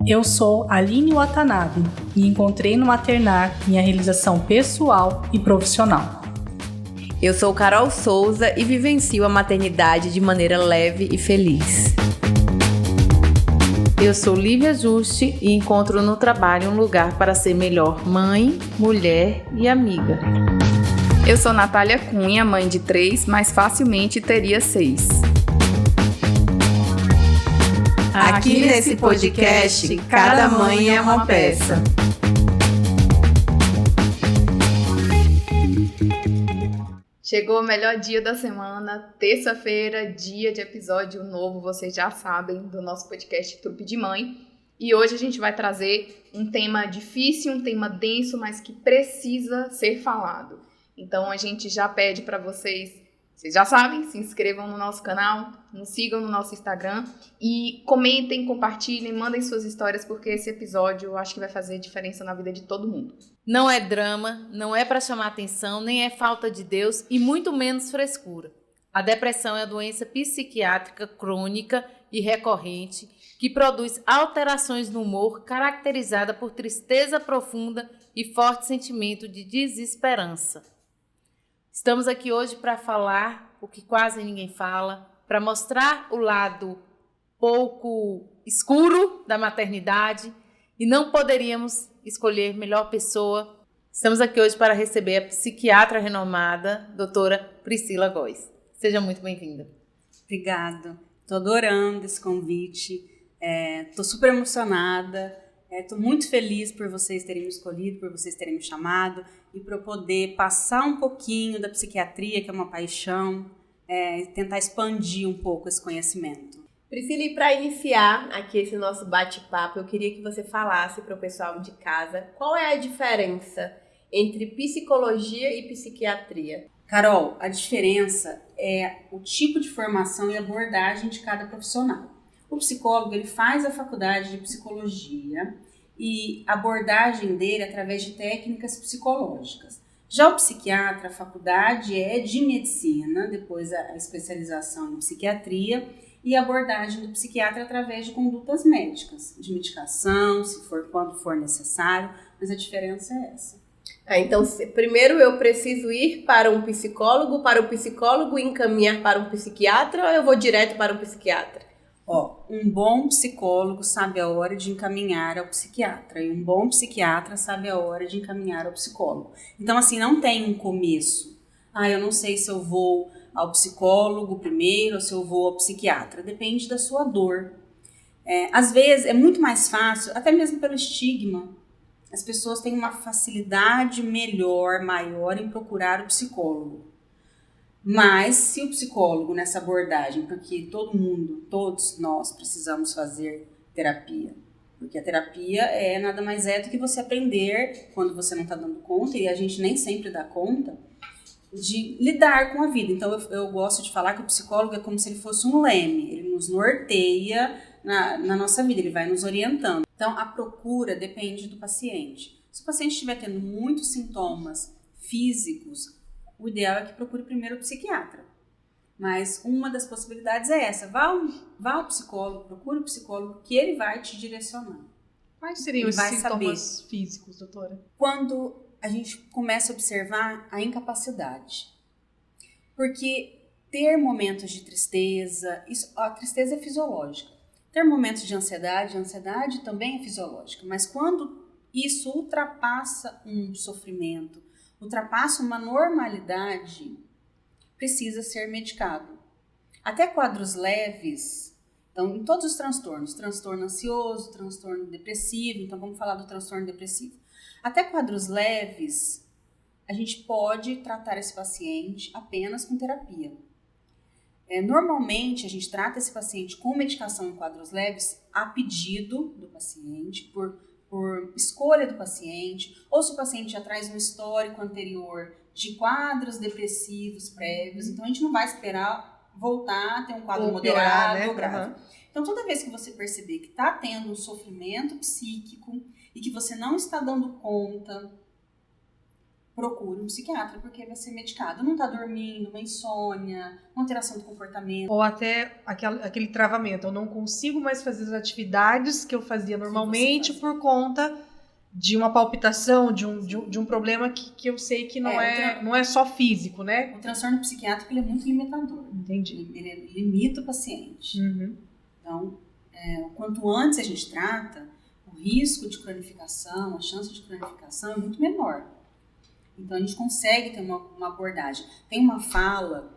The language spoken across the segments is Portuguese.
Eu sou Aline Watanabe e encontrei no maternar minha realização pessoal e profissional. Eu sou Carol Souza e vivencio a maternidade de maneira leve e feliz. Eu sou Lívia Juste e encontro no trabalho um lugar para ser melhor mãe, mulher e amiga. Eu sou Natália Cunha, mãe de 3, mas facilmente teria 6. Aqui nesse podcast, cada mãe é uma peça. Chegou o melhor dia da semana, terça-feira, dia de episódio novo, vocês já sabem, do nosso podcast Trupe de Mãe. E hoje a gente vai trazer um tema difícil, um tema denso, mas que precisa ser falado. Então a gente já pede para vocês já sabem, se inscrevam no nosso canal, nos sigam no nosso Instagram e comentem, compartilhem, mandem suas histórias, porque esse episódio eu acho que vai fazer diferença na vida de todo mundo. Não é drama, não é para chamar atenção, nem é falta de Deus e muito menos frescura. A depressão é a doença psiquiátrica crônica e recorrente que produz alterações no humor caracterizada por tristeza profunda e forte sentimento de desesperança. Estamos aqui hoje para falar o que quase ninguém fala, para mostrar o lado pouco escuro da maternidade e não poderíamos escolher melhor pessoa. Estamos aqui hoje para receber a psiquiatra renomada, doutora Priscila Góes. Seja muito bem-vinda. Obrigada. Estou adorando esse convite. Estou super emocionada. Estou muito feliz por vocês terem me escolhido, por vocês terem me chamado e para eu poder passar um pouquinho da psiquiatria, que é uma paixão, tentar expandir um pouco esse conhecimento. Priscila, e para iniciar aqui esse nosso bate-papo, eu queria que você falasse para o pessoal de casa qual é a diferença entre psicologia e psiquiatria. Carol, a diferença é o tipo de formação e abordagem de cada profissional. O psicólogo ele faz a faculdade de psicologia e a abordagem dele é através de técnicas psicológicas. Já o psiquiatra, a faculdade é de medicina, depois a especialização em psiquiatria e a abordagem do psiquiatra é através de condutas médicas, de medicação, quando for necessário, mas a diferença é essa. Então, primeiro eu preciso ir para o psicólogo encaminhar para um psiquiatra ou eu vou direto para um psiquiatra? Um bom psicólogo sabe a hora de encaminhar ao psiquiatra e um bom psiquiatra sabe a hora de encaminhar ao psicólogo. Então, assim, não tem um começo. Eu não sei se eu vou ao psicólogo primeiro ou se eu vou ao psiquiatra. Depende da sua dor. Às vezes, é muito mais fácil, até mesmo pelo estigma. As pessoas têm uma facilidade maior em procurar o psicólogo. Mas se o psicólogo nessa abordagem, porque todos nós precisamos fazer terapia, porque a terapia nada mais do que você aprender quando você não está dando conta, e a gente nem sempre dá conta, de lidar com a vida. Então eu gosto de falar que o psicólogo é como se ele fosse um leme, ele nos norteia na nossa vida, ele vai nos orientando. Então a procura depende do paciente. Se o paciente estiver tendo muitos sintomas físicos, o ideal é que procure primeiro o psiquiatra. Mas uma das possibilidades é essa. Vá ao psicólogo, procure o psicólogo que ele vai te direcionar. Quais seriam os sintomas físicos, doutora? Quando a gente começa a observar a incapacidade. Porque ter momentos de tristeza, a tristeza é fisiológica. Ter momentos de ansiedade, a ansiedade também é fisiológica. Mas quando isso ultrapassa um sofrimento, ultrapassa uma normalidade, precisa ser medicado. Até quadros leves, então em todos os transtornos, transtorno ansioso, transtorno depressivo, então vamos falar do transtorno depressivo. Até quadros leves, a gente pode tratar esse paciente apenas com terapia. Normalmente a gente trata esse paciente com medicação em quadros leves a pedido do paciente, por escolha do paciente, ou se o paciente já traz um histórico anterior de quadros depressivos prévios, então a gente não vai esperar voltar a ter um quadro moderado ou grave. Então toda vez que você perceber que está tendo um sofrimento psíquico e que você não está dando conta, procure um psiquiatra, porque vai ser medicado. Não tá dormindo, uma insônia, uma alteração do comportamento. Ou até aquele travamento. Eu não consigo mais fazer as atividades que eu fazia normalmente por conta de uma palpitação, de um problema que eu sei que não é só físico, né? O transtorno psiquiátrico ele é muito limitador. Entendi. Ele limita o paciente. Uhum. Então, quanto antes a gente trata, o risco de cronificação, a chance de cronificação é muito menor. Então, a gente consegue ter uma abordagem. Tem uma fala,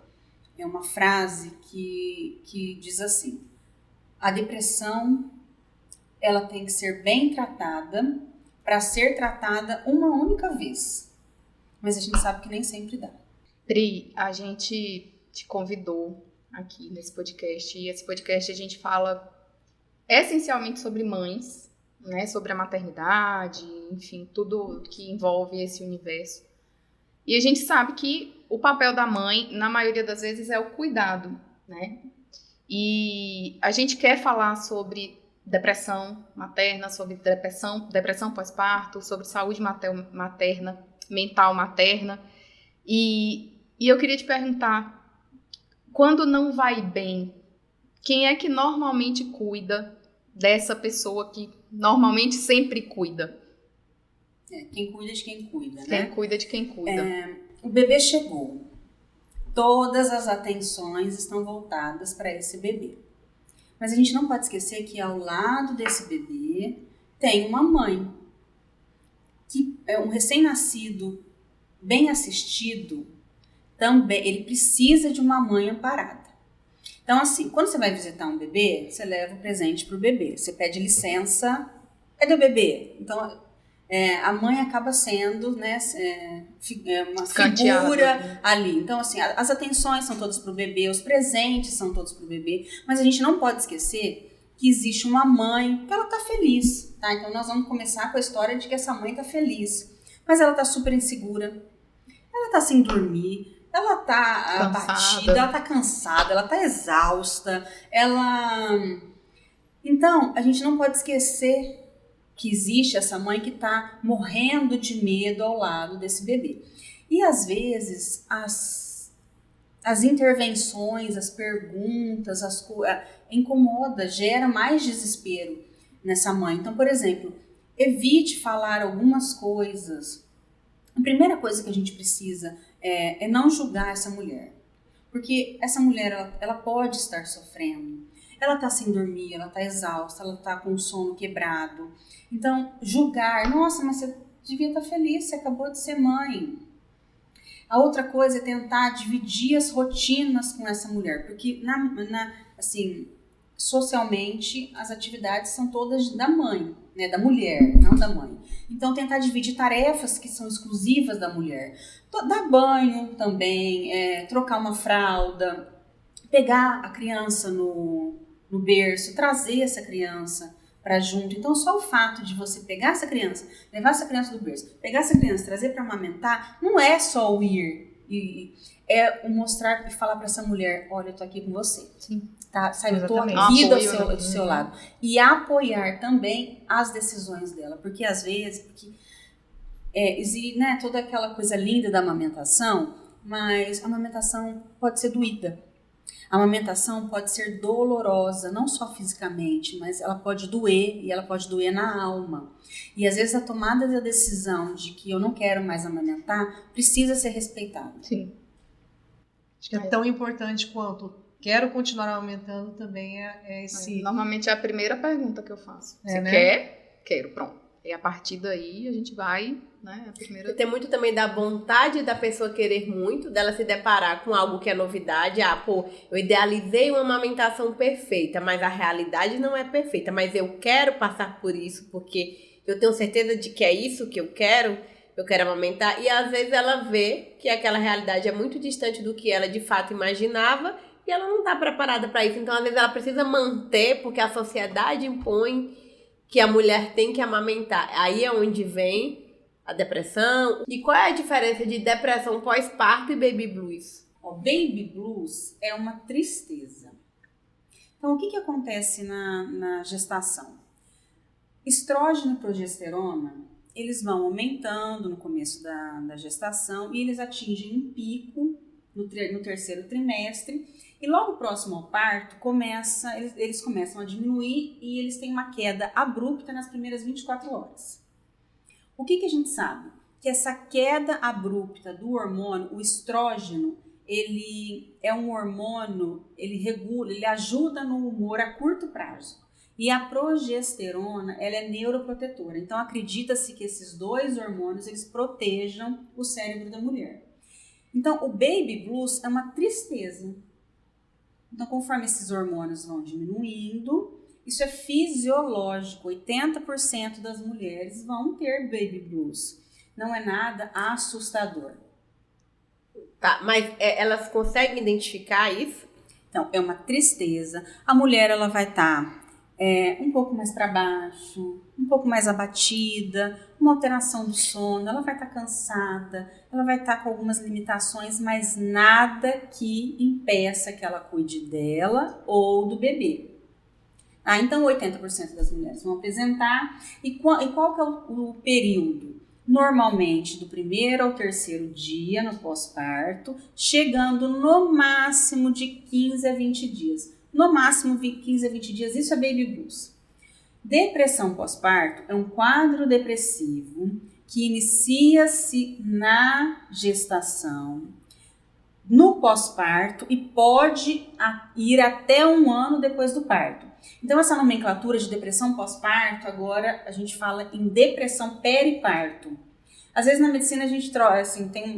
uma frase que diz assim: a depressão ela tem que ser bem tratada para ser tratada uma única vez. Mas a gente sabe que nem sempre dá. Pri, a gente te convidou aqui nesse podcast, e esse podcast a gente fala essencialmente sobre mães, né, sobre a maternidade, enfim, tudo que envolve esse universo. E a gente sabe que o papel da mãe, na maioria das vezes, é o cuidado, né? E a gente quer falar sobre depressão materna, sobre depressão pós-parto, sobre saúde materna, mental materna. E eu queria te perguntar, quando não vai bem, quem é que normalmente cuida dessa pessoa que normalmente sempre cuida? Quem cuida de quem cuida, né? Quem cuida de quem cuida. O bebê chegou. Todas as atenções estão voltadas para esse bebê. Mas a gente não pode esquecer que ao lado desse bebê tem uma mãe. Que é um recém-nascido bem assistido, também ele precisa de uma mãe amparada. Então, assim, quando você vai visitar um bebê, você leva o presente para o bebê. Você pede licença, é do bebê. Então, a mãe acaba sendo, né, uma figura ali. Então, assim, as atenções são todas para o bebê, os presentes são todos para o bebê, mas a gente não pode esquecer que existe uma mãe que ela tá feliz, tá? Então, nós vamos começar com a história de que essa mãe tá feliz, mas ela tá super insegura, ela tá sem dormir, ela tá abatida, ela tá cansada, ela tá exausta, Então, a gente não pode esquecer que existe essa mãe que está morrendo de medo ao lado desse bebê. E às vezes as intervenções, as perguntas, incomoda, gera mais desespero nessa mãe. Então, por exemplo, evite falar algumas coisas. A primeira coisa que a gente precisa é não julgar essa mulher. Porque essa mulher, ela pode estar sofrendo. Ela está sem dormir, ela está exausta, ela está com o sono quebrado. Então, julgar, nossa, mas você devia estar feliz, você acabou de ser mãe. A outra coisa é tentar dividir as rotinas com essa mulher, porque assim, socialmente as atividades são todas da mãe, né, da mulher, não da mãe. Então, tentar dividir tarefas que são exclusivas da mulher. Dar banho também, trocar uma fralda, pegar a criança no berço, trazer essa criança para junto. Então, só o fato de você pegar essa criança, levar essa criança do berço, pegar essa criança, trazer para amamentar, não é só o ir, é o mostrar e falar para essa mulher, olha, eu tô aqui com você. Sim. Tá? Sabe, eu tô aqui do seu lado. E apoiar também as decisões dela, porque às vezes, existe, né, toda aquela coisa linda da amamentação, mas a amamentação pode ser doída. A amamentação pode ser dolorosa, não só fisicamente, mas ela pode doer, e ela pode doer na alma. E às vezes a tomada da decisão de que eu não quero mais amamentar precisa ser respeitada. Sim. Acho que é tão importante quanto quero continuar amamentando também esse... Normalmente é a primeira pergunta que eu faço. Você né? quer? Quero, pronto. E a partir daí a gente vai, né, a primeira... Tem muito também da vontade da pessoa querer muito, dela se deparar com algo que é novidade. Eu idealizei uma amamentação perfeita, mas a realidade não é perfeita. Mas eu quero passar por isso, porque eu tenho certeza de que é isso que eu quero amamentar. E às vezes ela vê que aquela realidade é muito distante do que ela de fato imaginava e ela não está preparada para isso. Então, às vezes ela precisa manter, porque a sociedade impõe que a mulher tem que amamentar. Aí é onde vem a depressão. E qual é a diferença de depressão pós-parto e baby blues? Baby blues é uma tristeza. Então, o que acontece na gestação? Estrógeno e progesterona, eles vão aumentando no começo da gestação e eles atingem um pico no terceiro trimestre. E logo próximo ao parto, eles começam a diminuir e eles têm uma queda abrupta nas primeiras 24 horas. O que a gente sabe? Que essa queda abrupta do hormônio, o estrógeno, ele é um hormônio, ele regula, ele ajuda no humor a curto prazo. E a progesterona, ela é neuroprotetora. Então, acredita-se que esses dois hormônios, eles protejam o cérebro da mulher. Então, o baby blues é uma tristeza. Então, conforme esses hormônios vão diminuindo, isso é fisiológico. 80% das mulheres vão ter baby blues. Não é nada assustador. Tá, mas elas conseguem identificar isso? Então, é uma tristeza. A mulher, ela vai estar um pouco mais para baixo, um pouco mais abatida, uma alteração do sono, ela vai estar cansada, ela vai estar com algumas limitações, mas nada que impeça que ela cuide dela ou do bebê. Então 80% das mulheres vão apresentar. E qual que é o período? Normalmente do primeiro ao terceiro dia no pós-parto, chegando no máximo de 15 a 20 dias. No máximo 15 a 20 dias, isso é baby blues. Depressão pós-parto é um quadro depressivo que inicia-se na gestação, no pós-parto e pode ir até 1 ano depois do parto. Então, essa nomenclatura de depressão pós-parto, agora a gente fala em depressão periparto. Às vezes na medicina a gente troca, assim, tem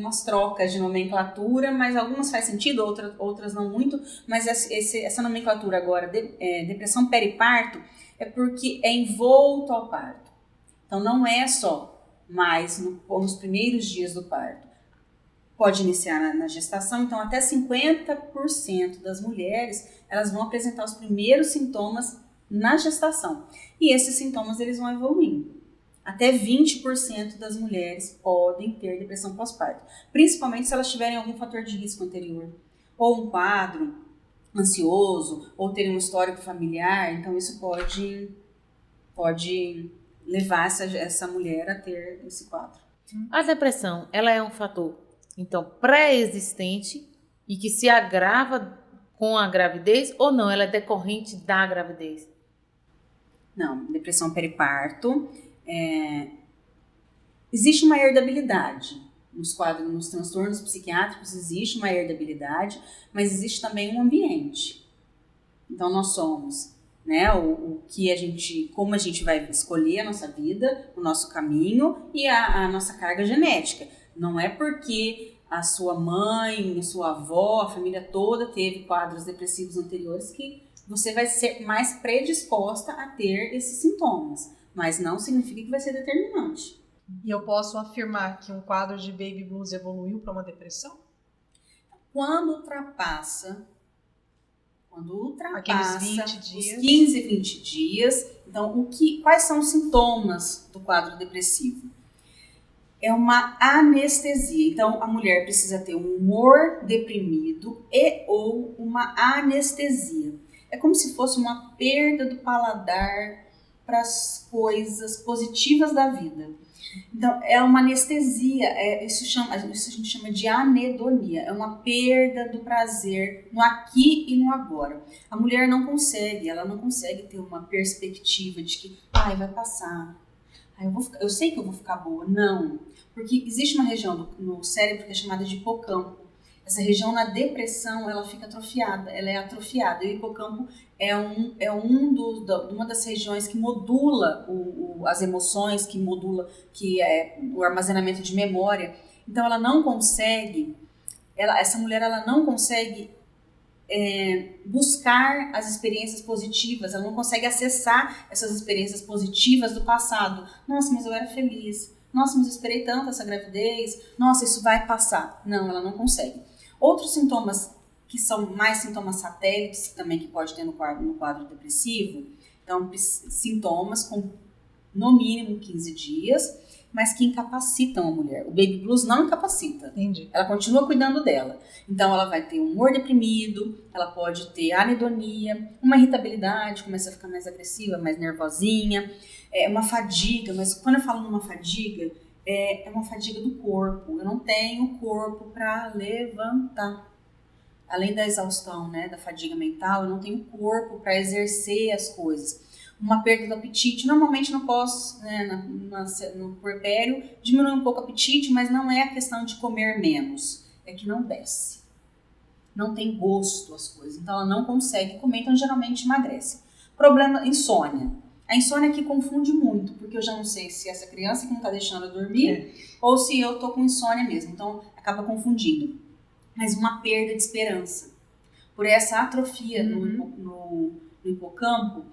umas trocas de nomenclatura, mas algumas faz sentido, outras não muito, mas essa nomenclatura agora, depressão periparto, é porque é envolto ao parto. Então não é só mais nos primeiros dias do parto. Pode iniciar na gestação, então até 50% das mulheres, elas vão apresentar os primeiros sintomas na gestação. E esses sintomas, eles vão evoluindo. Até 20% das mulheres podem ter depressão pós-parto, principalmente se elas tiverem algum fator de risco anterior, ou um quadro ansioso, ou terem um histórico familiar. Então isso pode levar essa mulher a ter esse quadro. A depressão, ela é um fator, então, pré-existente e que se agrava com a gravidez, ou não? Ela é decorrente da gravidez? Não, depressão periparto. Existe uma herdabilidade nos transtornos psiquiátricos, existe uma herdabilidade, mas existe também um ambiente. Então nós somos, como a gente vai escolher a nossa vida, o nosso caminho e a nossa carga genética. Não é porque a sua mãe, a sua avó, a família toda teve quadros depressivos anteriores que você vai ser mais predisposta a ter esses sintomas. Mas não significa que vai ser determinante. E eu posso afirmar que um quadro de baby blues evoluiu para uma depressão? Quando ultrapassa aqueles 20 dias. Os 15, 20 dias, então quais são os sintomas do quadro depressivo? É uma anestesia. Então a mulher precisa ter um humor deprimido ou uma anestesia. É como se fosse uma perda do paladar para as coisas positivas da vida. Então, é uma anestesia, isso a gente chama de anedonia, é uma perda do prazer no aqui e no agora. A mulher não consegue ter uma perspectiva de que, vai passar, eu sei que eu vou ficar boa. Não, porque existe uma região no cérebro que é chamada de hipocampo. Essa região na depressão, ela fica atrofiada, ela é atrofiada. E o hipocampo é uma das regiões que modula as emoções, que é o armazenamento de memória. Então ela não consegue, essa mulher ela não consegue buscar as experiências positivas, ela não consegue acessar essas experiências positivas do passado. Nossa, mas eu era feliz. Nossa, mas eu esperei tanto essa gravidez. Nossa, isso vai passar. Não, ela não consegue. Outros sintomas que são mais sintomas satélites também que pode ter no quadro depressivo, então sintomas com no mínimo 15 dias mas que incapacitam a mulher. O baby blues não incapacita. Entendi. Ela continua cuidando dela. Então, ela vai ter um humor deprimido, ela pode ter anedonia, uma irritabilidade, começa a ficar mais agressiva, mais nervosinha, uma fadiga, mas quando eu falo numa fadiga, é uma fadiga do corpo. Eu não tenho corpo para levantar. Além da exaustão, né, da fadiga mental, eu não tenho corpo para exercer as coisas. Uma perda do apetite, normalmente no pós, né, no puerpério, diminui um pouco o apetite, mas não é a questão de comer menos, é que não desce. Não tem gosto as coisas, então ela não consegue comer, então geralmente emagrece. Problema, insônia. A insônia aqui confunde muito, porque eu já não sei se essa criança que não está deixando eu dormir, ou se eu tô com insônia mesmo, então acaba confundindo. Mas uma perda de esperança. Por essa atrofia no hipocampo,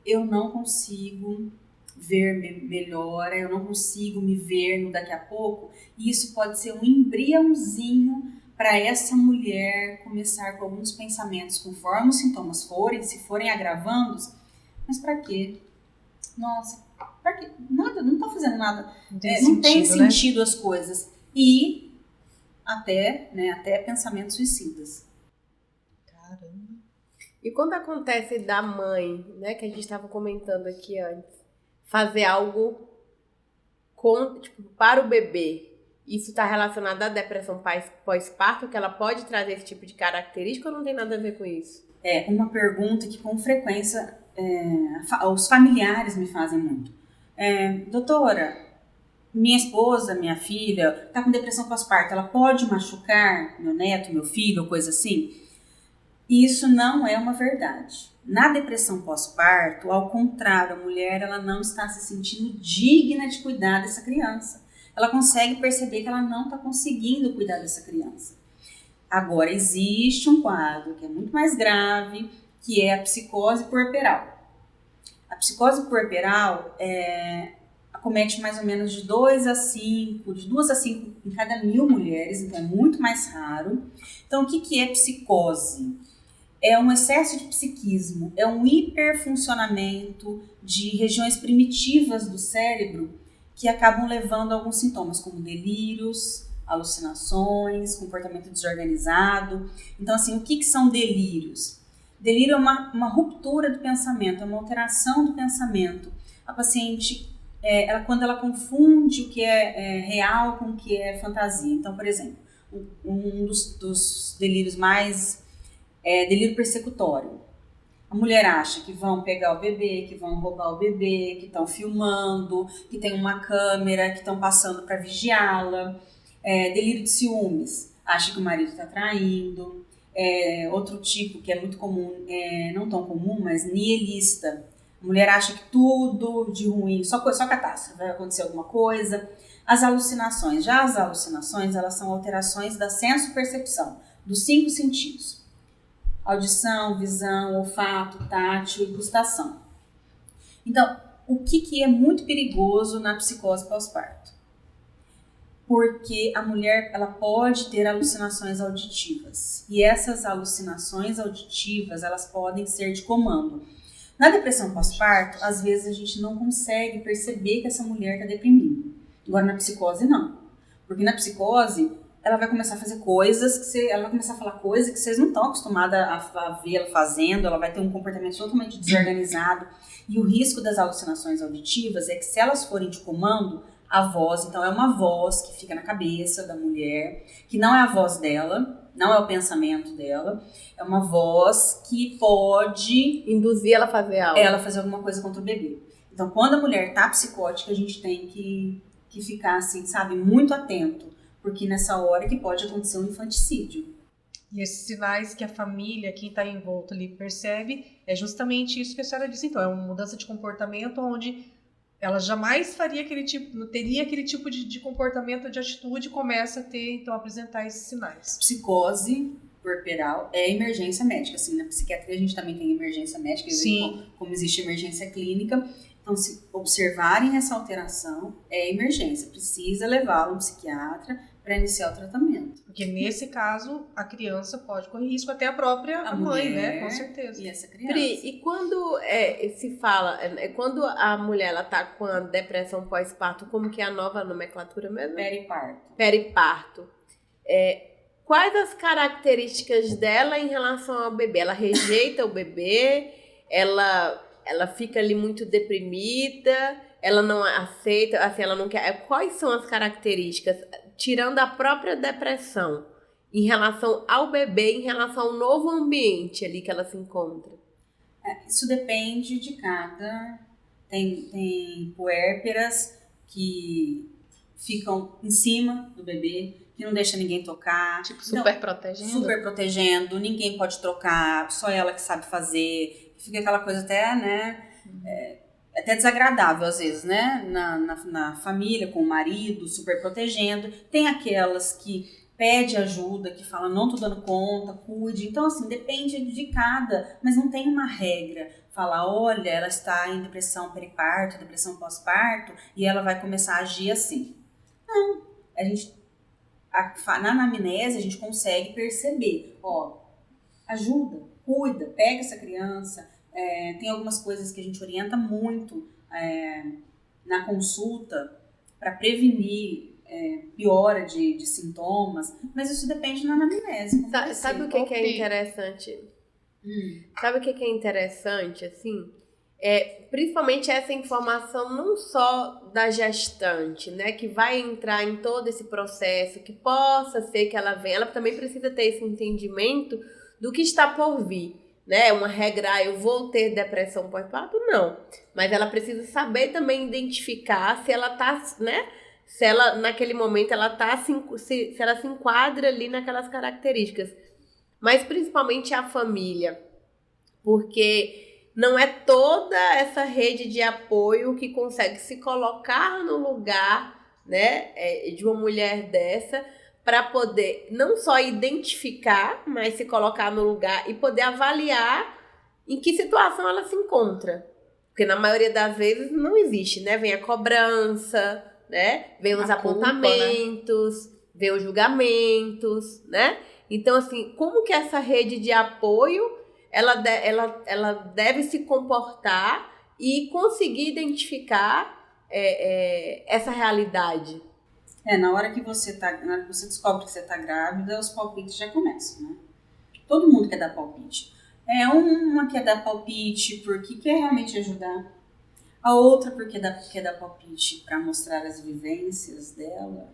eu não consigo ver melhora, eu não consigo me ver no daqui a pouco, e isso pode ser um embriãozinho para essa mulher começar com alguns pensamentos, conforme os sintomas forem, se forem agravando, mas para quê? Nossa, para quê? Nada, não tô fazendo nada. Não tem sentido, né? As coisas. E até pensamentos suicidas. Caramba. E quando acontece da mãe, né, que a gente estava comentando aqui antes, fazer algo para o bebê, isso está relacionado à depressão pós-parto, que ela pode trazer esse tipo de característica ou não tem nada a ver com isso? É uma pergunta que com frequência os familiares me fazem muito. Doutora, minha esposa, minha filha, está com depressão pós-parto, ela pode machucar meu neto, meu filho, ou coisa assim? Isso não é uma verdade. Na depressão pós-parto, ao contrário, a mulher ela não está se sentindo digna de cuidar dessa criança. Ela consegue perceber que ela não está conseguindo cuidar dessa criança. Agora, existe um quadro que é muito mais grave, que é a psicose puerperal. A psicose puerperal acomete mais ou menos de 2 a 5 em cada 1000 mulheres, então é muito mais raro. Então, o que é psicose? É um excesso de psiquismo, é um hiperfuncionamento de regiões primitivas do cérebro que acabam levando a alguns sintomas, como delírios, alucinações, comportamento desorganizado. Então, assim, o que são delírios? Delírio é uma ruptura do pensamento, é uma alteração do pensamento. A paciente, quando ela confunde o que é real com o que é fantasia. Então, por exemplo, um dos delírios mais... delírio persecutório. A mulher acha que vão pegar o bebê, que vão roubar o bebê, que estão filmando, que tem uma câmera, que estão passando para vigiá-la. Delírio de ciúmes. Acha que o marido está traindo. Outro tipo que é muito comum, não tão comum, mas nihilista. A mulher acha que tudo de ruim, só catástrofe, vai acontecer alguma coisa. As alucinações. Já as alucinações, elas são alterações da senso-percepção, dos 5 sentidos. Audição, visão, olfato, tátil e gustação. Então, o que é muito perigoso na psicose pós-parto? Porque a mulher ela pode ter alucinações auditivas. E essas alucinações auditivas, elas podem ser de comando. Na depressão pós-parto, às vezes a gente não consegue perceber que essa mulher está deprimindo. Agora, na psicose, não. Porque na psicose, ela vai começar a fazer coisas, ela vai começar a falar coisas que vocês não estão acostumadas a ver ela fazendo, ela vai ter um comportamento totalmente desorganizado. E o risco das alucinações auditivas é que se elas forem de comando, a voz, então é uma voz que fica na cabeça da mulher, que não é a voz dela, não é o pensamento dela, é uma voz que pode induzir ela a fazer algo. Ela fazer alguma coisa contra o bebê. Então, quando a mulher tá psicótica, a gente tem que ficar assim, sabe, muito atento, porque nessa hora que pode acontecer um infanticídio. E esses sinais que a família, quem está envolto ali, percebe, é justamente isso que a senhora disse. Então, é uma mudança de comportamento onde ela jamais teria aquele tipo de comportamento, de atitude, começa a ter, então, a apresentar esses sinais. Psicose puerperal é emergência médica. Assim, na psiquiatria a gente também tem emergência médica, como existe emergência clínica. Então, se observarem essa alteração, é emergência. Precisa levá-lo a um psiquiatra para iniciar o tratamento. Porque nesse caso, a criança pode correr risco, até a própria mãe, né? Com certeza. E essa criança. Pri, e quando se fala, quando a mulher ela tá com a depressão pós-parto, como que é a nova nomenclatura mesmo? Periparto. Quais as características dela em relação ao bebê? Ela rejeita o bebê? Ela fica ali muito deprimida? Ela não aceita? Assim, ela não quer. Quais são as características, tirando a própria depressão, em relação ao bebê, em relação ao novo ambiente ali que ela se encontra? Isso depende de cada. Tem puérperas que ficam em cima do bebê, que não deixa ninguém tocar. Tipo, super protegendo. Super protegendo, ninguém pode trocar, só ela que sabe fazer. Fica aquela coisa até, né, até desagradável às vezes, né, na família, com o marido, super protegendo. Tem aquelas que pede ajuda, que fala, não tô dando conta, cuide. Então, assim, depende de cada, mas não tem uma regra. Falar, olha, ela está em depressão periparto, depressão pós-parto, e ela vai começar a agir assim. Não, na anamnese a gente consegue perceber, ajuda, cuida, pega essa criança. Tem algumas coisas que a gente orienta muito na consulta para prevenir piora de sintomas, mas isso depende na anamnese. Sabe o que é interessante? Sabe o que é interessante, assim? Principalmente essa informação não só da gestante, né, que vai entrar em todo esse processo, que possa ser que ela venha, ela também precisa ter esse entendimento do que está por vir, né, uma regra, eu vou ter depressão pós-parto, não, mas ela precisa saber também identificar se ela tá, né, se ela, naquele momento, ela tá, se ela se enquadra ali naquelas características, mas principalmente a família, porque não é toda essa rede de apoio que consegue se colocar no lugar, né, de uma mulher dessa, para poder não só identificar, mas se colocar no lugar e poder avaliar em que situação ela se encontra. Porque na maioria das vezes não existe, né? Vem a cobrança, né? Vem os apontamentos, né? Vem os julgamentos, né? Então, assim, como que essa rede de apoio ela deve se comportar e conseguir identificar essa realidade? Na hora que você descobre que você está grávida, os palpites já começam, né? Todo mundo quer dar palpite. Uma quer dar palpite porque quer realmente ajudar. A outra porque quer dar palpite para mostrar as vivências dela.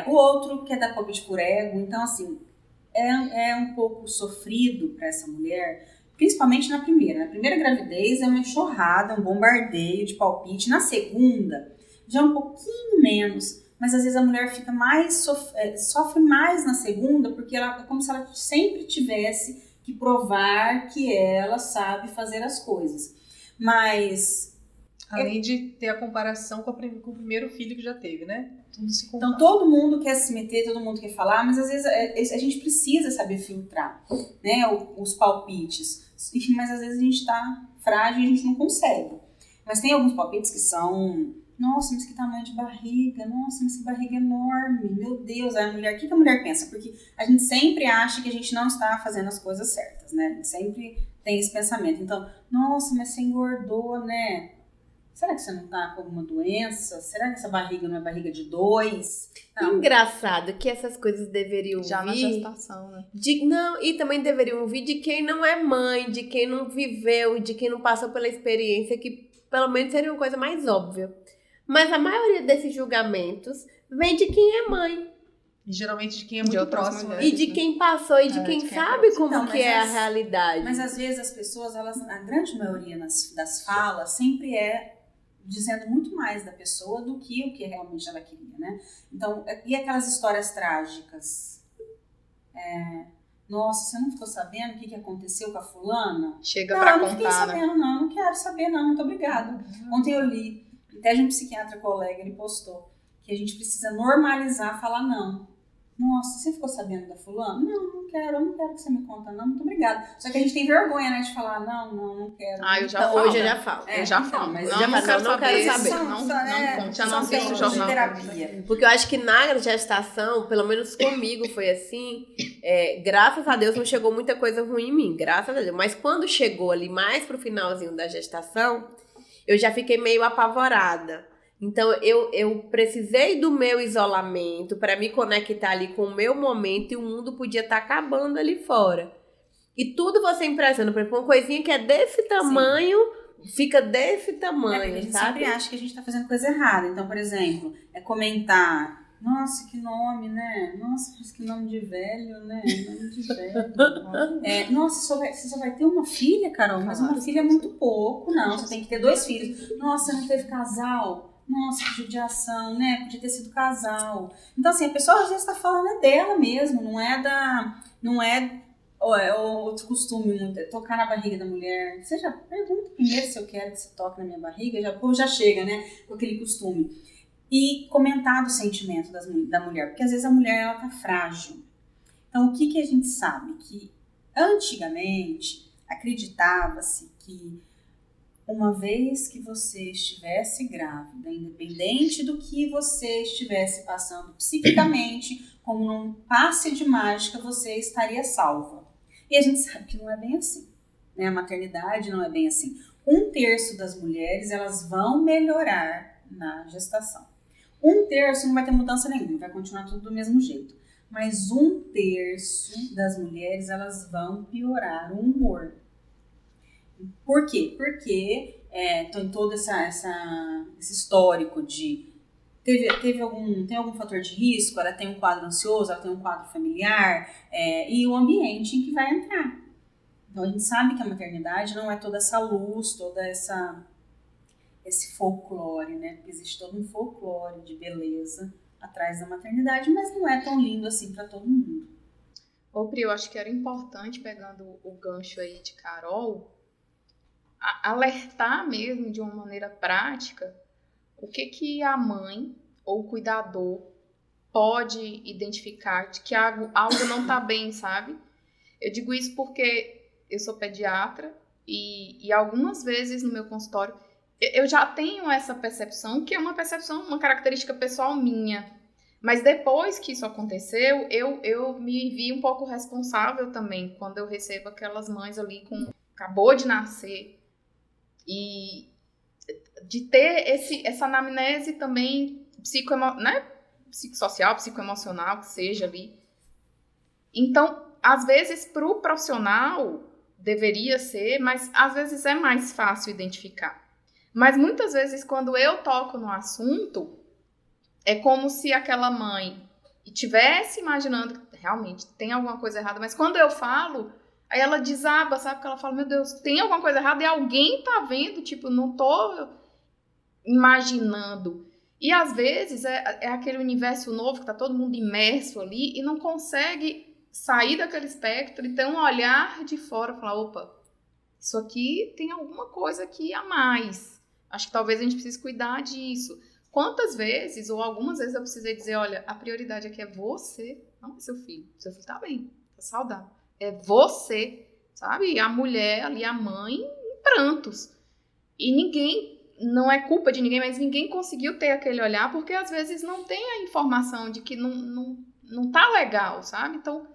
O outro quer dar palpite por ego. Então, assim, é um pouco sofrido para essa mulher, principalmente na primeira. Na primeira gravidez é uma enxurrada, um bombardeio de palpite. Na segunda, já um pouquinho menos. Mas às vezes a mulher fica sofre mais na segunda, porque ela é como se ela sempre tivesse que provar que ela sabe fazer as coisas. Mas... além de ter a comparação com o primeiro filho que já teve, né? Tudo se compara. Então todo mundo quer se meter, todo mundo quer falar, mas às vezes a gente precisa saber filtrar, né, os palpites. Mas às vezes a gente tá frágil e a gente não consegue. Mas tem alguns palpites que são... nossa, mas que tamanho de barriga, nossa, mas que barriga enorme, meu Deus, a mulher, o que a mulher pensa? Porque a gente sempre acha que a gente não está fazendo as coisas certas, né? A gente sempre tem esse pensamento. Então, nossa, mas você engordou, né? Será que você não está com alguma doença? Será que essa barriga não é barriga de 2? Engraçado que essas coisas deveriam vir... já na gestação, né? E também deveriam vir de quem não é mãe, de quem não viveu, de quem não passou pela experiência, que pelo menos seria uma coisa mais óbvia. Mas a maioria desses julgamentos vem de quem é mãe. E geralmente de quem é muito próximo. E de quem passou e de quem sabe como que é a realidade. Mas às vezes as pessoas, a grande maioria das falas sempre dizendo muito mais da pessoa do que o que realmente ela queria, né? Então, e aquelas histórias trágicas? Nossa, você não ficou sabendo o que aconteceu com a fulana? Chega pra contar, não fiquei sabendo, não quero saber, não, muito obrigada. Ontem eu li, até de um psiquiatra colega, ele postou, que a gente precisa normalizar falar não. Nossa, você ficou sabendo da fulana? Não, não quero, eu não quero que você me conta, não, muito obrigada. Só que a gente tem vergonha, né, de falar, não quero. Eu já falo. Hoje eu já falo. Eu já falo, mas não, já não quero não saber. quero saber. Não conte, eu não assisto de jornal. terapia. Porque eu acho que na gestação, pelo menos comigo foi assim, graças a Deus não chegou muita coisa ruim em mim, graças a Deus. Mas quando chegou ali mais pro finalzinho da gestação, eu já fiquei meio apavorada. Então, eu precisei do meu isolamento para me conectar ali com o meu momento e o mundo podia estar acabando ali fora. E tudo você impressiona. Por exemplo, uma coisinha que é desse tamanho, fica desse tamanho, porque a gente sabe? sempre acha que a gente tá fazendo coisa errada. Então, por exemplo, comentar, nossa, que nome, né? Nossa, mas que nome de velho, né? Nome de velho. Nossa, você só vai ter uma filha, Carol? Mas uma filha é muito pouco. Não, você tem que ter 2 filhos. Nossa, não teve casal? Nossa, que judiação, né? Podia ter sido casal. Então, assim, a pessoa às vezes tá falando dela mesmo, não é outro costume muito, tocar na barriga da mulher. Você já pergunta primeiro se eu quero que você toque na minha barriga, o povo já chega, né, com aquele costume. E comentar do sentimento da mulher, porque às vezes a mulher, ela tá frágil. Então, o que a gente sabe? Que antigamente acreditava-se que uma vez que você estivesse grávida, independente do que você estivesse passando psiquicamente, como num passe de mágica, você estaria salva. E a gente sabe que não é bem assim, né? A maternidade não é bem assim. 1/3 das mulheres, elas vão melhorar na gestação. 1/3 não vai ter mudança nenhuma, vai continuar tudo do mesmo jeito. Mas 1/3 das mulheres, elas vão piorar o humor. Por quê? Porque tem todo esse histórico de tem algum fator de risco, ela tem um quadro ansioso, ela tem um quadro familiar e o ambiente em que vai entrar. Então a gente sabe que a maternidade não é toda essa luz, toda esse folclore, né? Existe todo um folclore de beleza atrás da maternidade, mas não é tão lindo assim para todo mundo. Ô, Pri, eu acho que era importante, pegando o gancho aí de Carol, alertar mesmo de uma maneira prática o que a mãe ou o cuidador pode identificar de que algo não está bem, sabe? Eu digo isso porque eu sou pediatra e algumas vezes no meu consultório eu já tenho essa percepção, que é uma característica pessoal minha. Mas depois que isso aconteceu, eu me vi um pouco responsável também, quando eu recebo aquelas mães ali acabou de nascer, e de ter essa anamnese também psicossocial, psicoemocional, que seja ali. Então, às vezes, para o profissional, deveria ser, mas às vezes é mais fácil identificar. Mas muitas vezes, quando eu toco no assunto, é como se aquela mãe estivesse imaginando que realmente tem alguma coisa errada, mas quando eu falo, aí ela desaba, sabe? Porque ela fala, meu Deus, tem alguma coisa errada e alguém tá vendo, tipo, não tô imaginando. E às vezes é aquele universo novo que tá todo mundo imerso ali e não consegue sair daquele espectro e ter um olhar de fora e falar, opa, isso aqui tem alguma coisa aqui a mais. Acho que talvez a gente precise cuidar disso. Quantas vezes, ou algumas vezes eu precisei dizer, olha, a prioridade aqui é você, não é seu filho. Seu filho tá bem, tá saudável. É você, sabe? A mulher ali, a mãe, em prantos. E ninguém, não é culpa de ninguém, mas ninguém conseguiu ter aquele olhar, porque às vezes não tem a informação de que não tá legal, sabe? Então,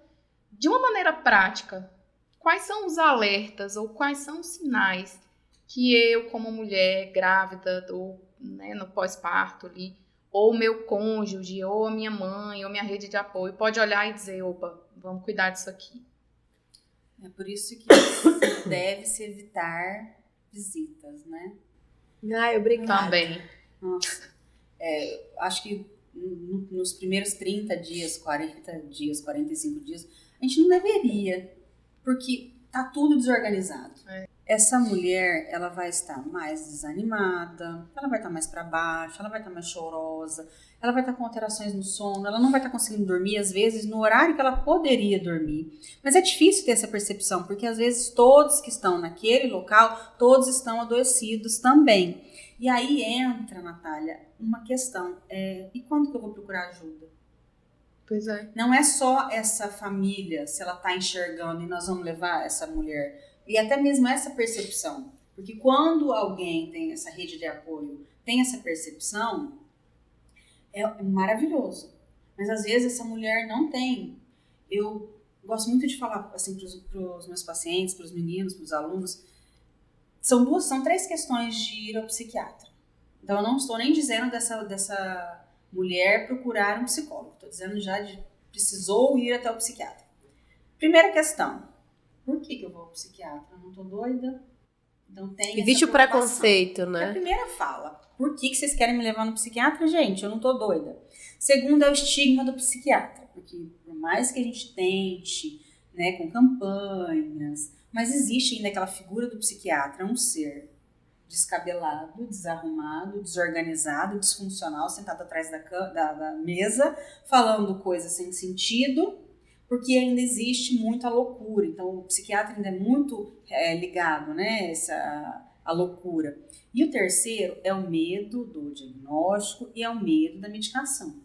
de uma maneira prática, quais são os alertas ou quais são os sinais que eu, como mulher grávida, ou no pós-parto ali, ou meu cônjuge, ou a minha mãe, ou minha rede de apoio, pode olhar e dizer, opa, vamos cuidar disso aqui. É por isso que deve-se evitar visitas, né? Ai, obrigada. Também. Nossa, acho que nos primeiros 30 dias, 40 dias, 45 dias, a gente não deveria, porque tá tudo desorganizado. Essa mulher, ela vai estar mais desanimada, ela vai estar mais para baixo, ela vai estar mais chorosa, ela vai estar com alterações no sono, ela não vai estar conseguindo dormir, às vezes, no horário que ela poderia dormir. Mas é difícil ter essa percepção, porque às vezes todos que estão naquele local, todos estão adoecidos também. E aí entra, Natália, uma questão, e quando que eu vou procurar ajuda? Pois é. Não é só essa família, se ela está enxergando e nós vamos levar essa mulher, e até mesmo essa percepção. Porque quando alguém tem essa rede de apoio, tem essa percepção, é maravilhoso. Mas às vezes essa mulher não tem. Eu gosto muito de falar assim, para os meus pacientes, para os meninos, para os alunos, são 3 questões de ir ao psiquiatra. Então eu não estou nem dizendo dessa mulher procurar um psicólogo, estou dizendo já de precisou ir até o psiquiatra. Primeira questão, por que eu vou ao psiquiatra? Eu não estou doida? Então tem Existe o preconceito, né? A primeira fala, por que vocês querem me levar no psiquiatra? Gente, eu não tô doida. Segundo é o estigma do psiquiatra, porque por mais que a gente tente, né, com campanhas, mas existe ainda aquela figura do psiquiatra, um ser descabelado, desarrumado, desorganizado, disfuncional, sentado atrás da mesa, falando coisas sem sentido, porque ainda existe muita loucura. Então, o psiquiatra ainda é muito ligado, né, a loucura. E o terceiro é o medo do diagnóstico e é o medo da medicação.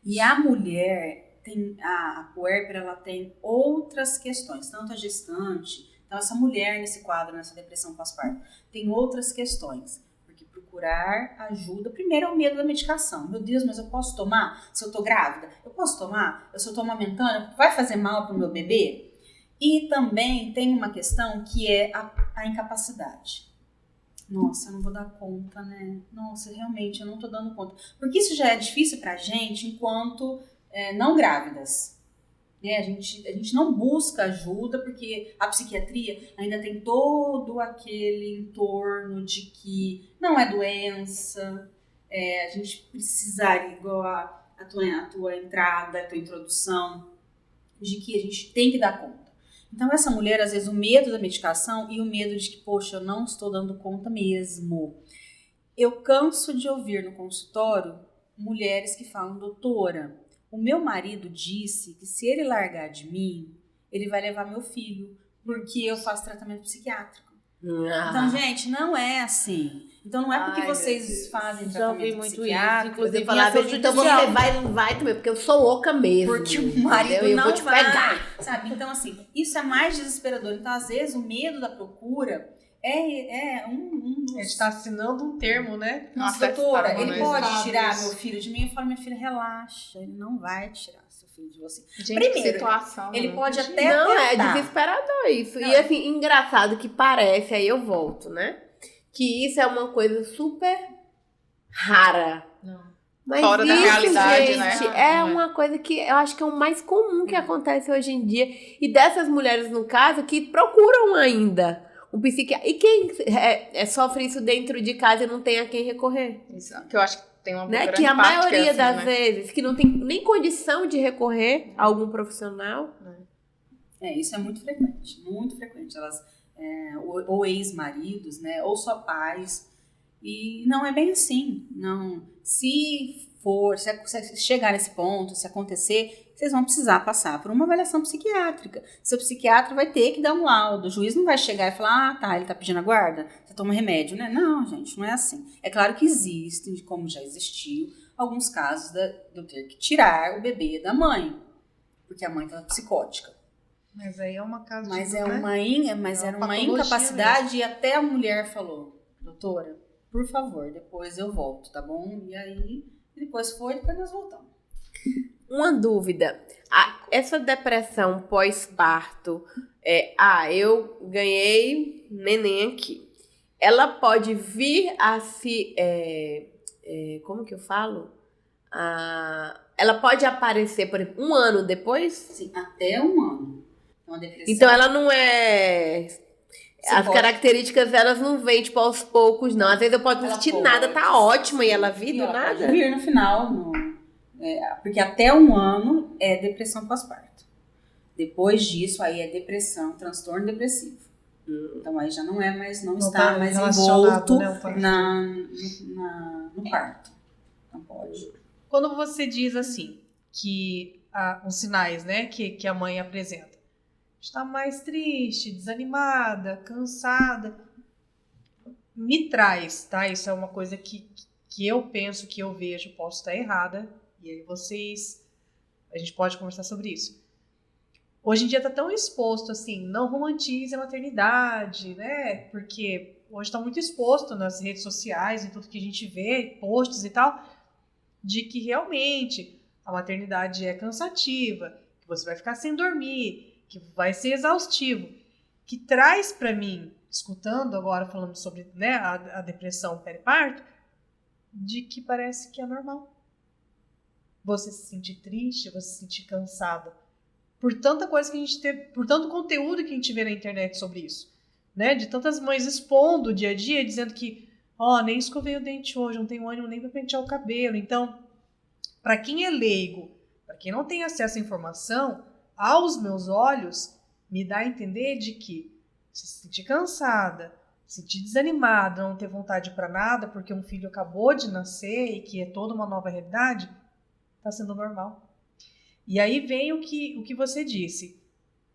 E a mulher, a puérpera, ela tem outras questões, tanto a gestante, então essa mulher nesse quadro, nessa depressão pós-parto, tem outras questões. Porque procurar ajuda, primeiro é o medo da medicação. Meu Deus, mas eu posso tomar se eu tô grávida? Eu posso tomar? Se eu tô amamentando? Vai fazer mal pro meu bebê? E também tem uma questão que é a incapacidade. Nossa, eu não vou dar conta, né? Nossa, realmente, eu não tô dando conta. Porque isso já é difícil pra gente enquanto não grávidas. Né? A gente não busca ajuda porque a psiquiatria ainda tem todo aquele entorno de que não é doença, a gente precisaria, igual a tua entrada, a tua introdução, de que a gente tem que dar conta. Então, essa mulher, às vezes, o medo da medicação e o medo de que, poxa, eu não estou dando conta mesmo. Eu canso de ouvir no consultório mulheres que falam, doutora, o meu marido disse que se ele largar de mim, ele vai levar meu filho, porque eu faço tratamento psiquiátrico. Então, gente, não é assim. Então, não é porque vocês fazem tratamento psiquiátrico. Inclusive, então você vai também, porque eu sou louca mesmo. Porque o marido eu não vou te vai, pegar. sabe? Então, assim, isso é mais desesperador. Então, às vezes, o medo da procura é um dos... A gente tá assinando um termo, né? Nossa, doutora, ele pode sabe tirar isso. meu filho de mim? Eu falo, minha filha, relaxa. Ele não vai tirar seu filho de você. Gente, Primeiro, que situação. ele né? pode até Não, tentar. é desesperador isso. Não. E assim, engraçado que parece, aí eu volto, né? Que isso é uma coisa super rara. Não. Mas Fora da isso, realidade, gente, né? é uma coisa que eu acho que é o mais comum que acontece hoje em dia. E dessas mulheres, no caso, que procuram ainda um psiquiatra. E quem sofre isso dentro de casa e não tem a quem recorrer? Isso, que eu acho que tem uma Né? grande Que a parte maioria que é assim, das né? vezes, que não tem nem condição de recorrer a algum profissional. Isso é muito frequente, muito frequente. Elas, ou ex-maridos, né, ou só pais. E não é bem assim. Não. Se chegar nesse ponto, se acontecer, vocês vão precisar passar por uma avaliação psiquiátrica. Seu psiquiatra vai ter que dar um laudo. O juiz não vai chegar e falar, ele tá pedindo a guarda, você toma remédio, né? Não, gente, não é assim. É claro que existem, como já existiu, alguns casos de eu ter que tirar o bebê da mãe, porque a mãe estava psicótica. Mas aí é uma casa Mas de era uma patologia incapacidade e até a mulher falou, doutora, por favor, depois eu volto, tá bom? E aí, depois nós voltamos. Uma dúvida. Essa depressão pós-parto, eu ganhei neném aqui. Ela pode vir a se... como que eu falo? Ela pode aparecer, por exemplo, 1 ano depois? Sim, até 1 ano. Então ela não é... As características, elas não vêm, tipo, aos poucos, não. Às vezes eu posso não sentir nada, tá ótima, e ela vir do nada. Pode vir no final, porque até 1 ano é depressão pós-parto. Depois disso, aí é depressão, transtorno depressivo. Então aí já não é mais, não está tá mais relacionado, envolto, né, no parto. Não pode. Quando você diz assim, que os sinais, né, que a mãe apresenta, está mais triste, desanimada, cansada, me traz, tá? Isso é uma coisa que eu penso, que eu vejo, posso estar errada, e aí vocês A gente pode conversar sobre isso. Hoje em dia tá tão exposto, assim, não romantize a maternidade, né? Porque hoje tá muito exposto nas redes sociais, em tudo que a gente vê, posts e tal, de que realmente a maternidade é cansativa, que você vai ficar sem dormir, que vai ser exaustivo. Que traz para mim, escutando agora, falando sobre, né, a depressão periparto, de que parece que é normal. Você se sentir triste, você se sentir cansada. Por tanta coisa que a gente teve, por tanto conteúdo que a gente vê na internet sobre isso, né? De tantas mães expondo o dia a dia, dizendo que, nem escovei o dente hoje, não tenho ânimo nem para pentear o cabelo. Então, para quem é leigo, para quem não tem acesso à informação, aos meus olhos, me dá a entender de que se sentir cansada, se sentir desanimada, não ter vontade para nada, porque um filho acabou de nascer e que é toda uma nova realidade, está sendo normal. E aí vem o que você disse,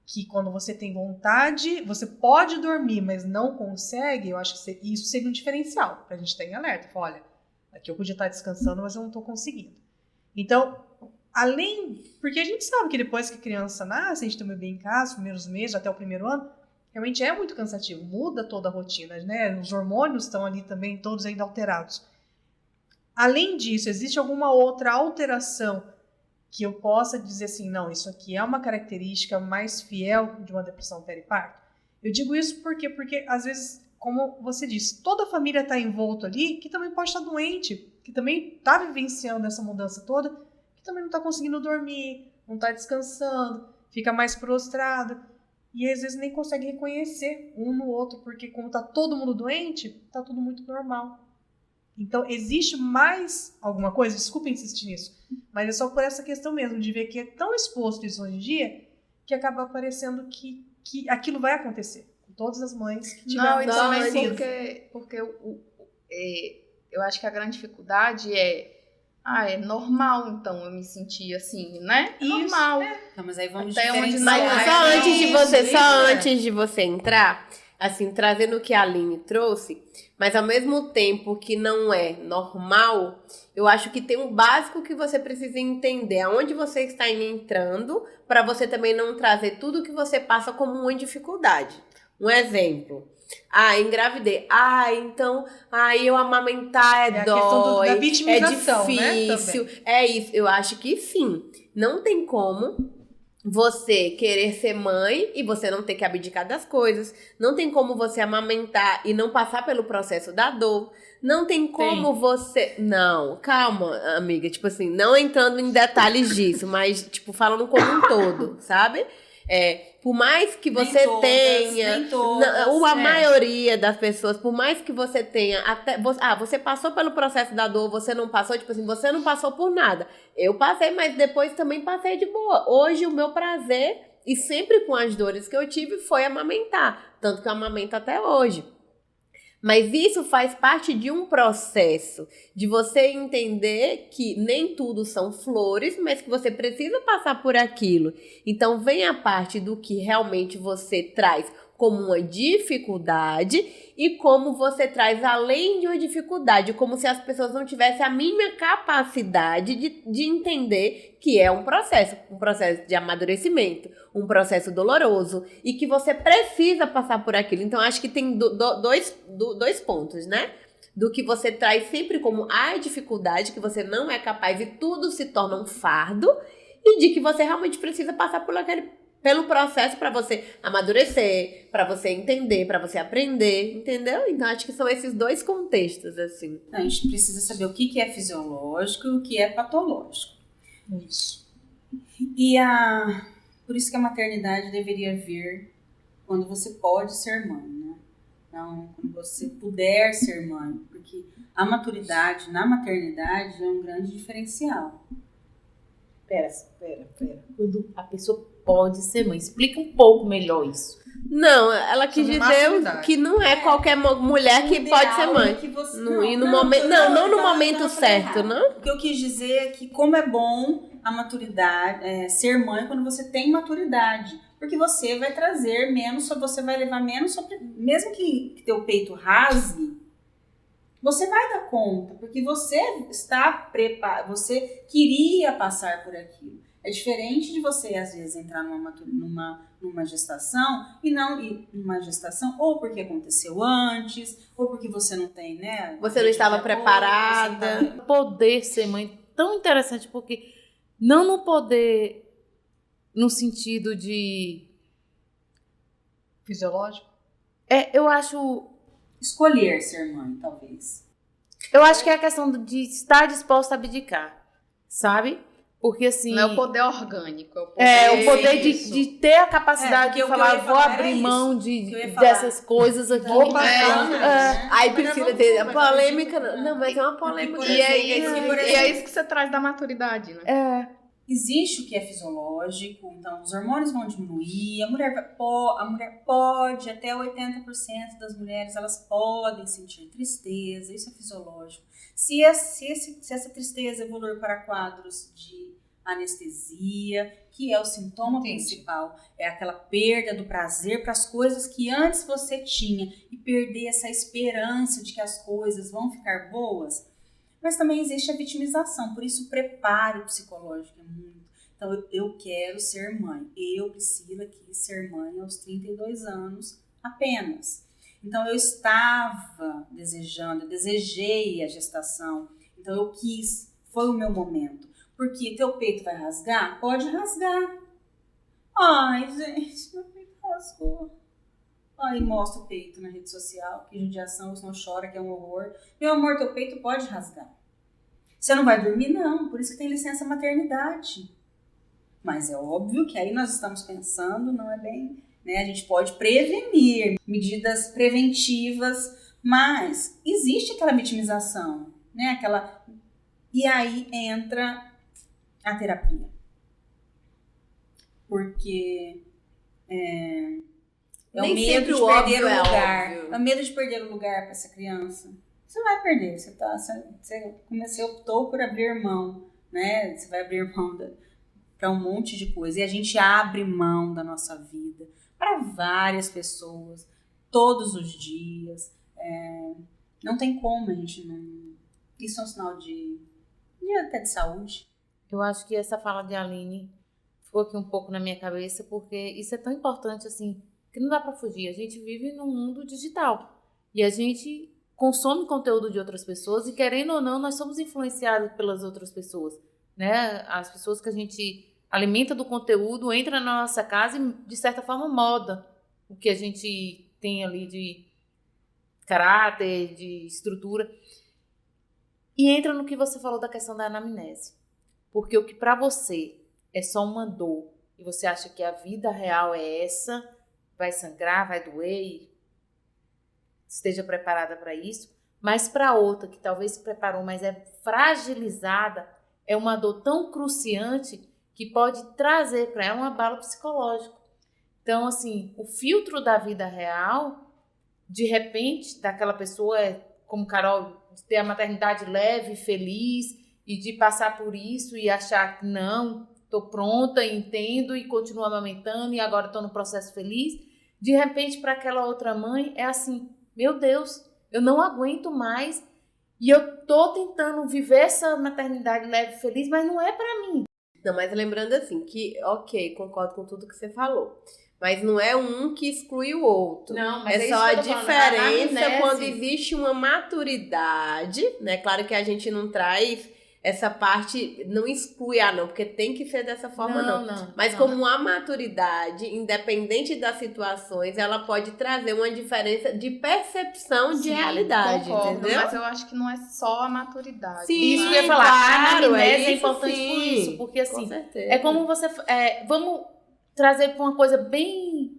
que quando você tem vontade, você pode dormir, mas não consegue, eu acho que isso seria um diferencial, para a gente estar em alerta. Fala, olha, aqui eu podia estar descansando, mas eu não estou conseguindo. Então, porque a gente sabe que depois que a criança nasce, a gente tem um bebê em casa, os primeiros meses, até o primeiro ano, realmente é muito cansativo, muda toda a rotina, né? Os hormônios estão ali também, todos ainda alterados. Além disso, existe alguma outra alteração que eu possa dizer assim, não, isso aqui é uma característica mais fiel de uma depressão periparto? Eu digo isso porque às vezes, como você disse, toda a família está envolta ali, que também pode estar doente, que também está vivenciando essa mudança toda, que também não está conseguindo dormir, não está descansando, fica mais prostrado, e às vezes nem consegue reconhecer um no outro, porque como está todo mundo doente, está tudo muito normal. Então, existe mais alguma coisa, desculpa insistir nisso, mas é só por essa questão mesmo, de ver que é tão exposto isso hoje em dia, que acaba parecendo que aquilo vai acontecer com todas as mães que tiveram. Não, e também porque eu acho que a grande dificuldade é normal, então, eu me sentir assim, né? Isso, normal. Então, mas aí vamos Até onde diferenciar. Mas só antes de você entrar, assim, trazendo o que a Aline trouxe, mas ao mesmo tempo que não é normal, eu acho que tem um básico que você precisa entender, aonde você está entrando, para você também não trazer tudo que você passa como uma dificuldade. Um exemplo. Engravidei. Então, eu amamentar a dói, questão da é vitimização, difícil. Né, é isso, eu acho que sim. Não tem como você querer ser mãe e você não ter que abdicar das coisas. Não tem como você amamentar e não passar pelo processo da dor. Não tem como você... Não, calma, amiga. Tipo assim, não entrando em detalhes disso, mas, tipo, falando como um todo, sabe? Por mais que você tenha... Nem todas, a maioria das pessoas, por mais que você tenha... você passou pelo processo da dor, você não passou, tipo assim, você não passou por nada. Eu passei, mas depois também passei de boa. Hoje o meu prazer, e sempre com as dores que eu tive, foi amamentar. Tanto que eu amamento até hoje. Mas isso faz parte de um processo, de você entender que nem tudo são flores, mas que você precisa passar por aquilo. Então vem a parte do que realmente você traz como uma dificuldade e como você traz além de uma dificuldade, como se as pessoas não tivessem a mínima capacidade de entender que é um processo de amadurecimento, um processo doloroso e que você precisa passar por aquilo. Então, acho que tem dois pontos, né? Do que você traz sempre como a dificuldade, que você não é capaz e tudo se torna um fardo, e de que você realmente precisa passar pelo processo para você amadurecer, para você entender, para você aprender, entendeu? Então, acho que são esses dois contextos, assim. A gente precisa saber o que é fisiológico e o que é patológico. Isso. E por isso que a maternidade deveria vir quando você pode ser mãe, né? Não quando você puder ser mãe, porque a maturidade na maternidade é um grande diferencial. Pera. Quando a pessoa pode ser mãe. Explica um pouco melhor isso. Não, ela quis dizer que não é qualquer mulher que pode ser mãe. Não no momento certo, não? O que eu quis dizer é que como é bom a maturidade, ser mãe quando você tem maturidade. Porque você vai trazer menos, você vai levar menos, mesmo que teu peito rasgue, você vai dar conta, porque você está preparado, você queria passar por aquilo. É diferente de você, às vezes, entrar numa gestação e numa gestação ou porque aconteceu antes, ou porque você não tem, né? Você não estava preparada. Poder ser mãe tão interessante, porque não no poder no sentido de... Fisiológico? Eu acho... Escolher ser mãe, talvez. Eu acho que é a questão de estar disposta a abdicar, sabe? Porque assim... Não é o poder orgânico, é o poder de ter a capacidade de falar, vou abrir mão dessas coisas aqui. Vou passar, né? Aí precisa ter a polêmica. Não, mas é uma polêmica. E é isso que você traz da maturidade, né? Existe o que é fisiológico, então os hormônios vão diminuir, a mulher pode, até 80% das mulheres, elas podem sentir tristeza, isso é fisiológico. Se essa tristeza evoluir para quadros de anestesia, que é o sintoma principal, é aquela perda do prazer para as coisas que antes você tinha e perder essa esperança de que as coisas vão ficar boas. Mas também existe a vitimização, por isso o preparo psicológico é muito. Então, eu quero ser mãe. Eu, Priscila, quis ser mãe aos 32 anos apenas. Então, eu estava desejando, eu desejei a gestação. Então, eu quis, foi o meu momento. Porque teu peito vai rasgar? Pode rasgar. Ai, gente, meu peito rasgou. Aí mostra o peito na rede social, que judiação, você não chora, que é um horror. Meu amor, teu peito pode rasgar. Você não vai dormir? Não, por isso que tem licença maternidade. Mas é óbvio que aí nós estamos pensando, não é bem... Né? A gente pode prevenir, medidas preventivas, mas existe aquela vitimização, né? E aí entra a terapia. Porque... É o medo de perder o lugar. É o medo de perder o lugar para essa criança. Você vai perder. Você optou por abrir mão, né? Você vai abrir mão para um monte de coisa. E a gente abre mão da nossa vida para várias pessoas, todos os dias. Não tem como a gente não... Isso é um sinal até de saúde. Eu acho que essa fala de Aline ficou aqui um pouco na minha cabeça, porque isso é tão importante assim, que não dá para fugir. A gente vive num mundo digital e a gente consome conteúdo de outras pessoas e, querendo ou não, nós somos influenciados pelas outras pessoas, né? As pessoas que a gente alimenta do conteúdo entra na nossa casa e, de certa forma, moda o que a gente tem ali de caráter, de estrutura. E entra no que você falou da questão da anamnese. Porque o que para você é só uma dor e você acha que a vida real é essa, vai sangrar, vai doer, esteja preparada para isso. Mas para outra, que talvez se preparou, mas é fragilizada, é uma dor tão cruciante que pode trazer para ela um abalo psicológico. Então, assim, o filtro da vida real, de repente, daquela pessoa, como Carol, de ter a maternidade leve, feliz, e de passar por isso e achar que não, estou pronta, entendo e continuo amamentando e agora estou no processo feliz. De repente, para aquela outra mãe, é assim, meu Deus, eu não aguento mais e eu tô tentando viver essa maternidade leve e feliz, mas não é para mim. Não, mas lembrando assim, que, ok, concordo com tudo que você falou, mas não é um que exclui o outro. Não, mas é só a diferença falando, quando existe uma maturidade, né? Claro que a gente não traz essa parte, não exclui, não, porque tem que ser dessa forma, não. Mas como a maturidade, independente das situações, ela pode trazer uma diferença de percepção de realidade, concordo, entendeu? Mas eu acho que não é só a maturidade. Sim, isso que eu ia falar, claro, a anamnese é isso, importante sim, por isso, porque assim, com certeza. é como você... vamos trazer para uma coisa bem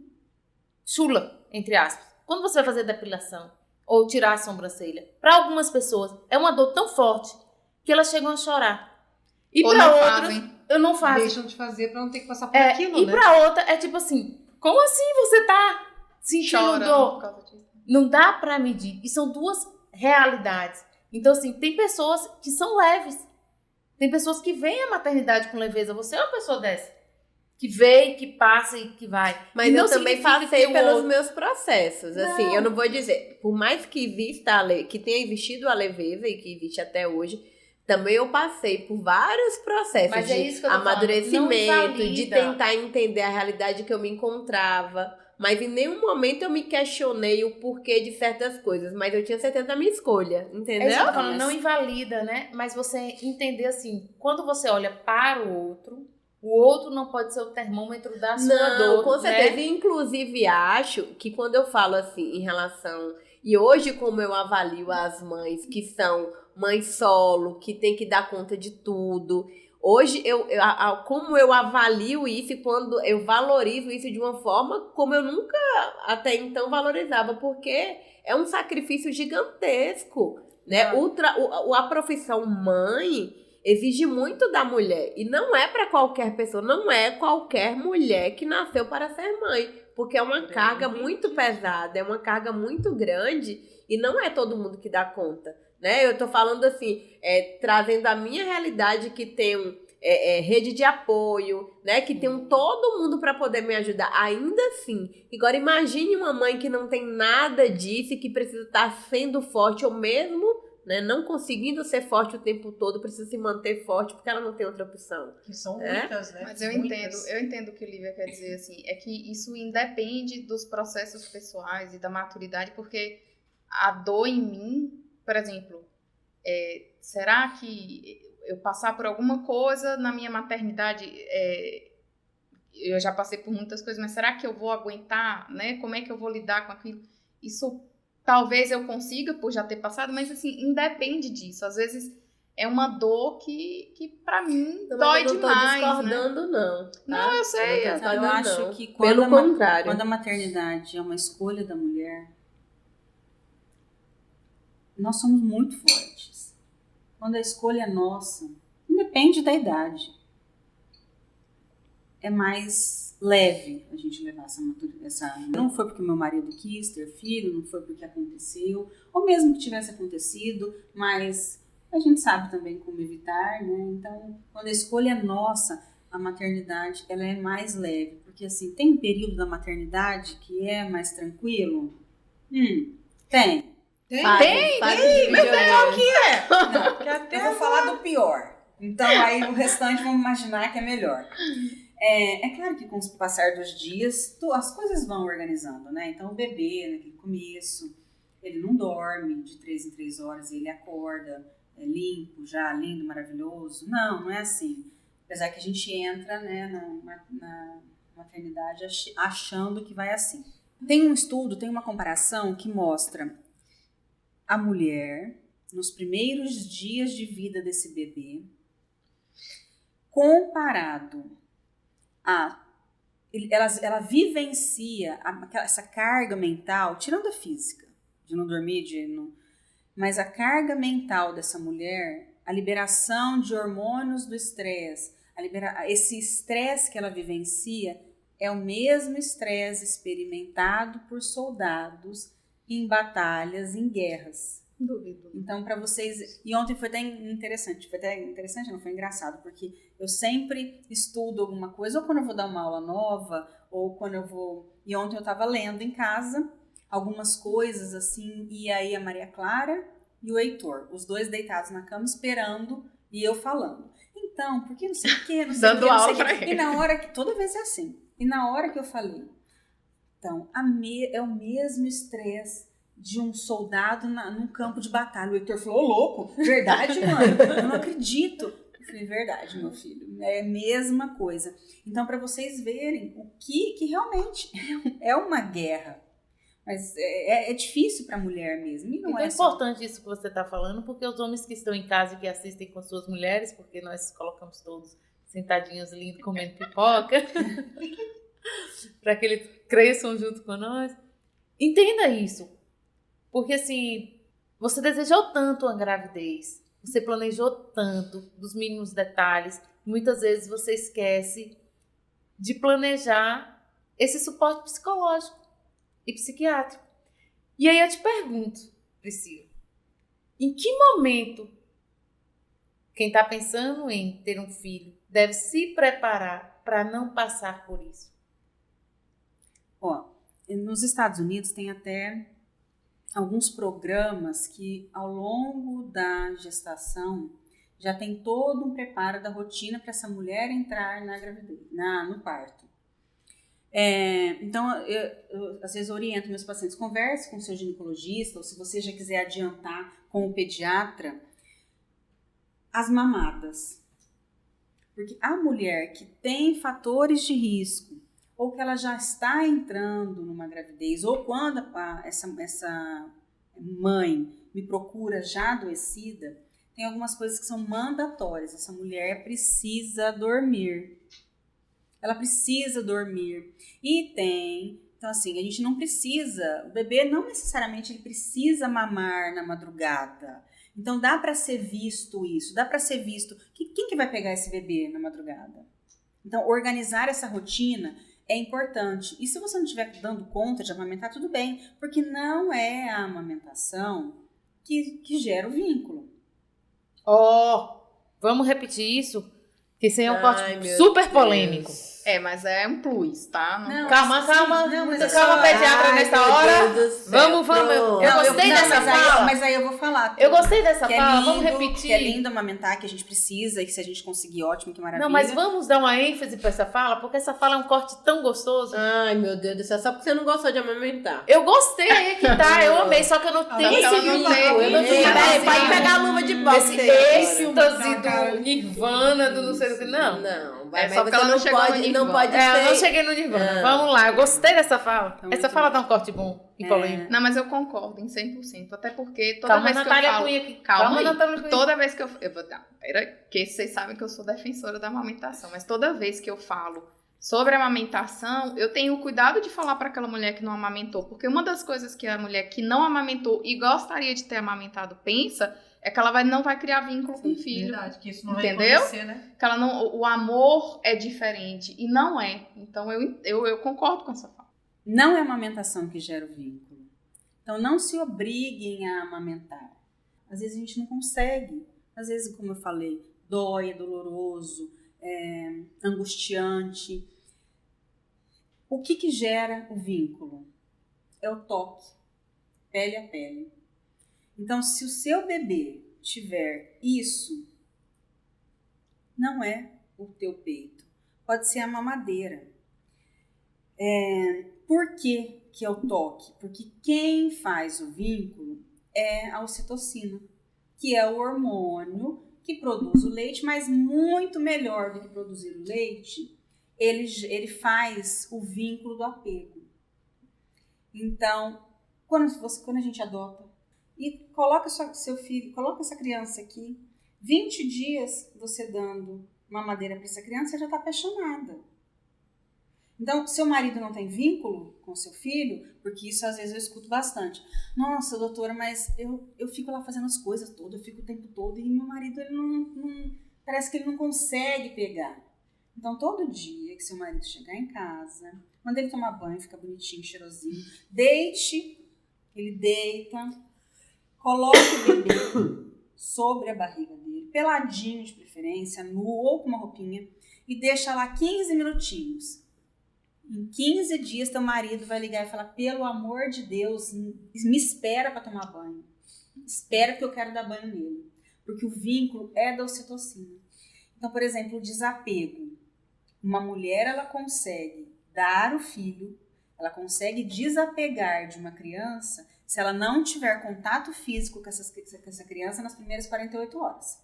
chula, entre aspas. Quando você vai fazer depilação ou tirar a sobrancelha, para algumas pessoas é uma dor tão forte que elas chegam a chorar. E para outras, eu não faço. Deixam de fazer para não ter que passar por aquilo, e né? para outra, é tipo assim, como assim você tá sentindo dor? Por causa disso. Não dá para medir. E são duas realidades. Então, assim, tem pessoas que são leves. Tem pessoas que veem a maternidade com leveza. Você é uma pessoa dessa. Que vê, que passa e que vai. Mas eu também passei pelos outro... meus processos. Não. Assim, eu não vou dizer, por mais que exista que tenha existido a leveza e que existe até hoje, Também eu passei por vários processos Mas é isso de que eu tô falando, amadurecimento, não de invalida. tentar entender a realidade que eu me encontrava. Mas em nenhum momento eu me questionei o porquê de certas coisas. Mas eu tinha certeza da minha escolha, entendeu? É isso que eu tô falando, não invalida, né? Mas você entender assim, quando você olha para o outro não pode ser o termômetro da sua dor, Com certeza. né? Inclusive, acho que quando eu falo assim em relação. E hoje, como eu avalio as mães que são mães solo, que tem que dar conta de tudo. Hoje, como eu avalio isso e quando eu valorizo isso de uma forma como eu nunca até então valorizava, porque é um sacrifício gigantesco, né? A profissão mãe exige muito da mulher e não é para qualquer pessoa, não é qualquer mulher que nasceu para ser mãe, porque é uma carga muito pesada, é uma carga muito grande e não é todo mundo que dá conta, né? Eu tô falando assim, trazendo a minha realidade que tem rede de apoio, né? Que tem todo mundo para poder me ajudar, ainda assim. Agora imagine uma mãe que não tem nada disso e que precisa estar sendo forte ou mesmo, né, não conseguindo ser forte o tempo todo, precisa se manter forte porque ela não tem outra opção. Que são muitas, né? Mas eu entendo o que a Lívia quer dizer, assim, é que isso independe dos processos pessoais e da maturidade, porque a dor em mim, por exemplo, será que eu passar por alguma coisa na minha maternidade, eu já passei por muitas coisas, mas será que eu vou aguentar, né? Como é que eu vou lidar com aquilo? Isso talvez eu consiga por já ter passado, mas assim, independe disso. Às vezes é uma dor que pra mim dói demais. Eu não tô discordando, né? não. Tá? Não, eu sei. Eu acho que Pelo contrário. quando a maternidade é uma escolha da mulher, nós somos muito fortes. Quando a escolha é nossa, independe da idade, é mais leve a gente levar essa. Não foi porque meu marido quis ter filho, não foi porque aconteceu, ou mesmo que tivesse acontecido, mas a gente sabe também como evitar, né? Então, quando a escolha é nossa, a maternidade ela é mais leve, porque assim, tem um período da maternidade que é mais tranquilo? Tem. Qual que é? Não, Que até eu vou falar do pior. Então aí o restante vamos imaginar que é melhor. É claro que com o passar dos dias as coisas vão organizando, né? Então o bebê, naquele começo, ele não dorme de 3 em 3 horas, ele acorda limpo, já lindo, maravilhoso. Não é assim. Apesar que a gente entra, né, na maternidade achando que vai assim. Tem um estudo, tem uma comparação que mostra a mulher nos primeiros dias de vida desse bebê comparado ela vivencia essa carga mental, tirando a física, de não dormir, mas a carga mental dessa mulher, a liberação de hormônios do estresse, esse estresse que ela vivencia é o mesmo estresse experimentado por soldados em batalhas, em guerras. Duvido. Então, para vocês... E ontem foi até interessante, não, foi engraçado, porque eu sempre estudo alguma coisa, ou quando eu vou dar uma aula nova, ou quando eu vou... E ontem eu estava lendo em casa algumas coisas, assim, e aí a Maria Clara e o Heitor, os dois deitados na cama esperando, e eu falando. Então, porque não sei o quê, não sei o quê, não sei o quê. E na hora que... Toda vez é assim. E na hora que eu falei, então, é o mesmo estresse de um soldado num campo de batalha. O Heitor falou, ô louco, verdade, mano? Eu não acredito. Eu falei, verdade, meu filho, é a mesma coisa. Então, para vocês verem o que realmente é uma guerra. Mas é difícil para a mulher mesmo. E não é importante isso que você está falando, porque os homens que estão em casa e que assistem com suas mulheres, porque nós colocamos todos sentadinhos lindos comendo pipoca, para que eles cresçam junto com nós. Entenda isso. Porque, assim, você desejou tanto uma gravidez, você planejou tanto dos mínimos detalhes, muitas vezes você esquece de planejar esse suporte psicológico e psiquiátrico. E aí eu te pergunto, Priscila, em que momento quem está pensando em ter um filho deve se preparar para não passar por isso? Nos Estados Unidos tem até alguns programas que ao longo da gestação Já tem todo um preparo da rotina para essa mulher entrar na gravidez, no parto. Então, eu às vezes oriento meus pacientes, converse com o seu ginecologista, ou se você já quiser adiantar com o pediatra, as mamadas. Porque a mulher que tem fatores de risco, ou que ela já está entrando numa gravidez, ou quando essa mãe me procura já adoecida, tem algumas coisas que são mandatórias. Essa mulher precisa dormir. Ela precisa dormir. Então assim, a gente não precisa, o bebê não necessariamente ele precisa mamar na madrugada. Então dá para ser visto isso, dá para ser visto quem que vai pegar esse bebê na madrugada. Então organizar essa rotina é importante. E se você não estiver dando conta de amamentar, tudo bem, porque não é a amamentação que gera o vínculo. Vamos repetir isso? Que isso aí é um corte super polêmico. Mas é um plus, tá? Não, calma, pediatra, nessa hora. Vamos. Eu gostei dessa fala. Mas aí eu vou falar. Eu gostei dessa fala, lindo, vamos repetir. Que é lindo amamentar, que a gente precisa, e que se a gente conseguir, ótimo, que maravilha. Não, mas vamos dar uma ênfase pra essa fala, porque essa fala é um corte tão gostoso. Ai, meu Deus do céu, só porque você não gostou de amamentar. Eu gostei, aí que tá, eu amei, só que eu não tenho esse vínculo. Eu não tenho Pode pegar a luva de boxe. Esse êxtase do Nirvana, do não sei o que. Não. Mas só porque ela não chegou no Nirvana. Não pode ser. Eu não cheguei no Nirvana. Vamos lá, eu gostei dessa fala. Essa fala dá um corte bom e polêmico. Não, mas eu concordo em 100%. Até porque toda vez que eu falo... Calma, Natália. Toda vez que eu vou dar... Porque vocês sabem que eu sou defensora da amamentação. Mas toda vez que eu falo sobre a amamentação, eu tenho o cuidado de falar para aquela mulher que não amamentou. Porque uma das coisas que a mulher que não amamentou e gostaria de ter amamentado pensa... é que ela não vai criar vínculo com o filho. Verdade, que isso não entendeu? vai acontecer, né? Que ela não, o amor é diferente. E não é. Então, eu concordo com essa fala. Não é a amamentação que gera o vínculo. Então, não se obriguem a amamentar. Às vezes a gente não consegue. Às vezes, como eu falei, dói, é doloroso, é angustiante. O que gera o vínculo? É o toque, pele a pele. Então, se o seu bebê tiver isso, não é o teu peito. Pode ser a mamadeira. Por que é o toque? Porque quem faz o vínculo é a ocitocina, que é o hormônio que produz o leite, mas muito melhor do que produzir o leite, ele faz o vínculo do apego. Então, quando a gente adota, e coloca seu filho, coloca essa criança aqui, 20 dias você dando mamadeira para essa criança, você já está apaixonada. Então, seu marido não tem vínculo com seu filho, porque isso às vezes eu escuto bastante. Nossa, doutora, mas eu fico lá fazendo as coisas todas, eu fico o tempo todo e meu marido ele não parece que ele não consegue pegar. Então, todo dia que seu marido chegar em casa, manda ele tomar banho, fica bonitinho, cheirosinho, ele deita, coloque o bebê sobre a barriga dele, peladinho de preferência, nu ou com uma roupinha, e deixa lá 15 minutinhos. Em 15 dias, teu marido vai ligar e falar, pelo amor de Deus, me espera para tomar banho. Espera que eu quero dar banho nele. Porque o vínculo é da ocitocina. Então, por exemplo, o desapego. Uma mulher, ela consegue dar o filho, ela consegue desapegar de uma criança se ela não tiver contato físico com essa criança nas primeiras 48 horas.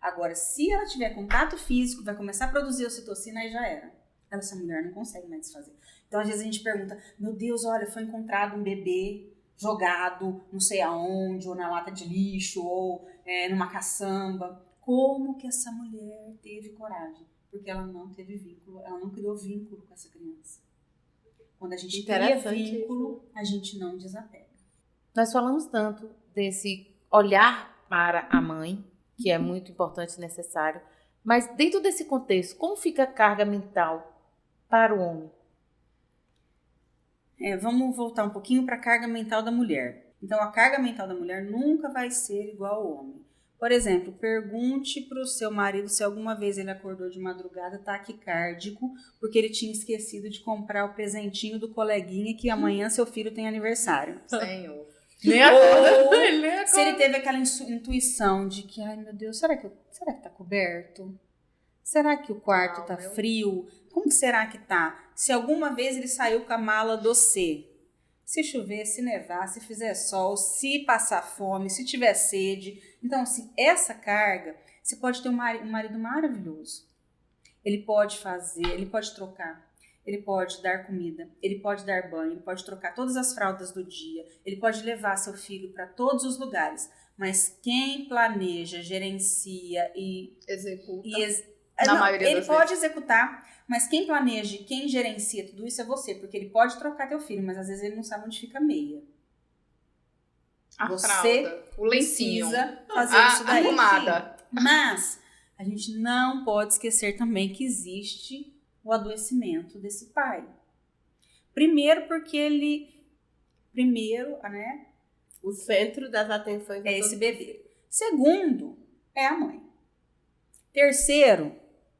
Agora, se ela tiver contato físico, vai começar a produzir ocitocina, aí já era. Essa mulher não consegue mais desfazer. Então, às vezes a gente pergunta, meu Deus, olha, foi encontrado um bebê jogado não sei aonde, ou na lata de lixo, ou numa caçamba. Como que essa mulher teve coragem? Porque ela não teve vínculo, ela não criou vínculo com essa criança. Quando a gente cria vínculo, a gente não desapega. Nós falamos tanto desse olhar para a mãe, que é muito importante e necessário, mas dentro desse contexto, como fica a carga mental para o homem? Vamos voltar um pouquinho para a carga mental da mulher. Então, a carga mental da mulher nunca vai ser igual ao homem. Por exemplo, pergunte para o seu marido se alguma vez ele acordou de madrugada taquicárdico porque ele tinha esquecido de comprar o presentinho do coleguinha que amanhã seu filho tem aniversário. Senhor. Nem acorda. Ou Ele nem acorda. se ele teve aquela intuição de que, ai meu Deus, será que tá coberto? Será que o quarto tá frio? Como que será que tá? Se alguma vez ele saiu com a mala do C, se chover, se nevar, se fizer sol, se passar fome, se tiver sede. Então, assim, essa carga, você pode ter um marido maravilhoso. Ele pode fazer, ele pode trocar, ele pode dar comida, ele pode dar banho, ele pode trocar todas as fraldas do dia, ele pode levar seu filho para todos os lugares. Mas quem planeja, gerencia e Executa. Não, maioria ele das pode vezes. executar, mas quem planeja e quem gerencia tudo isso é você, porque ele pode trocar teu filho, mas às vezes ele não sabe onde fica a meia. A Você fralda, o lencinho, precisa fazer a isso daí. arrumada. Mas a gente não pode esquecer também que existe o adoecimento desse pai. Primeiro porque né, O centro das atenções é esse bebê. Segundo, é a mãe. Terceiro,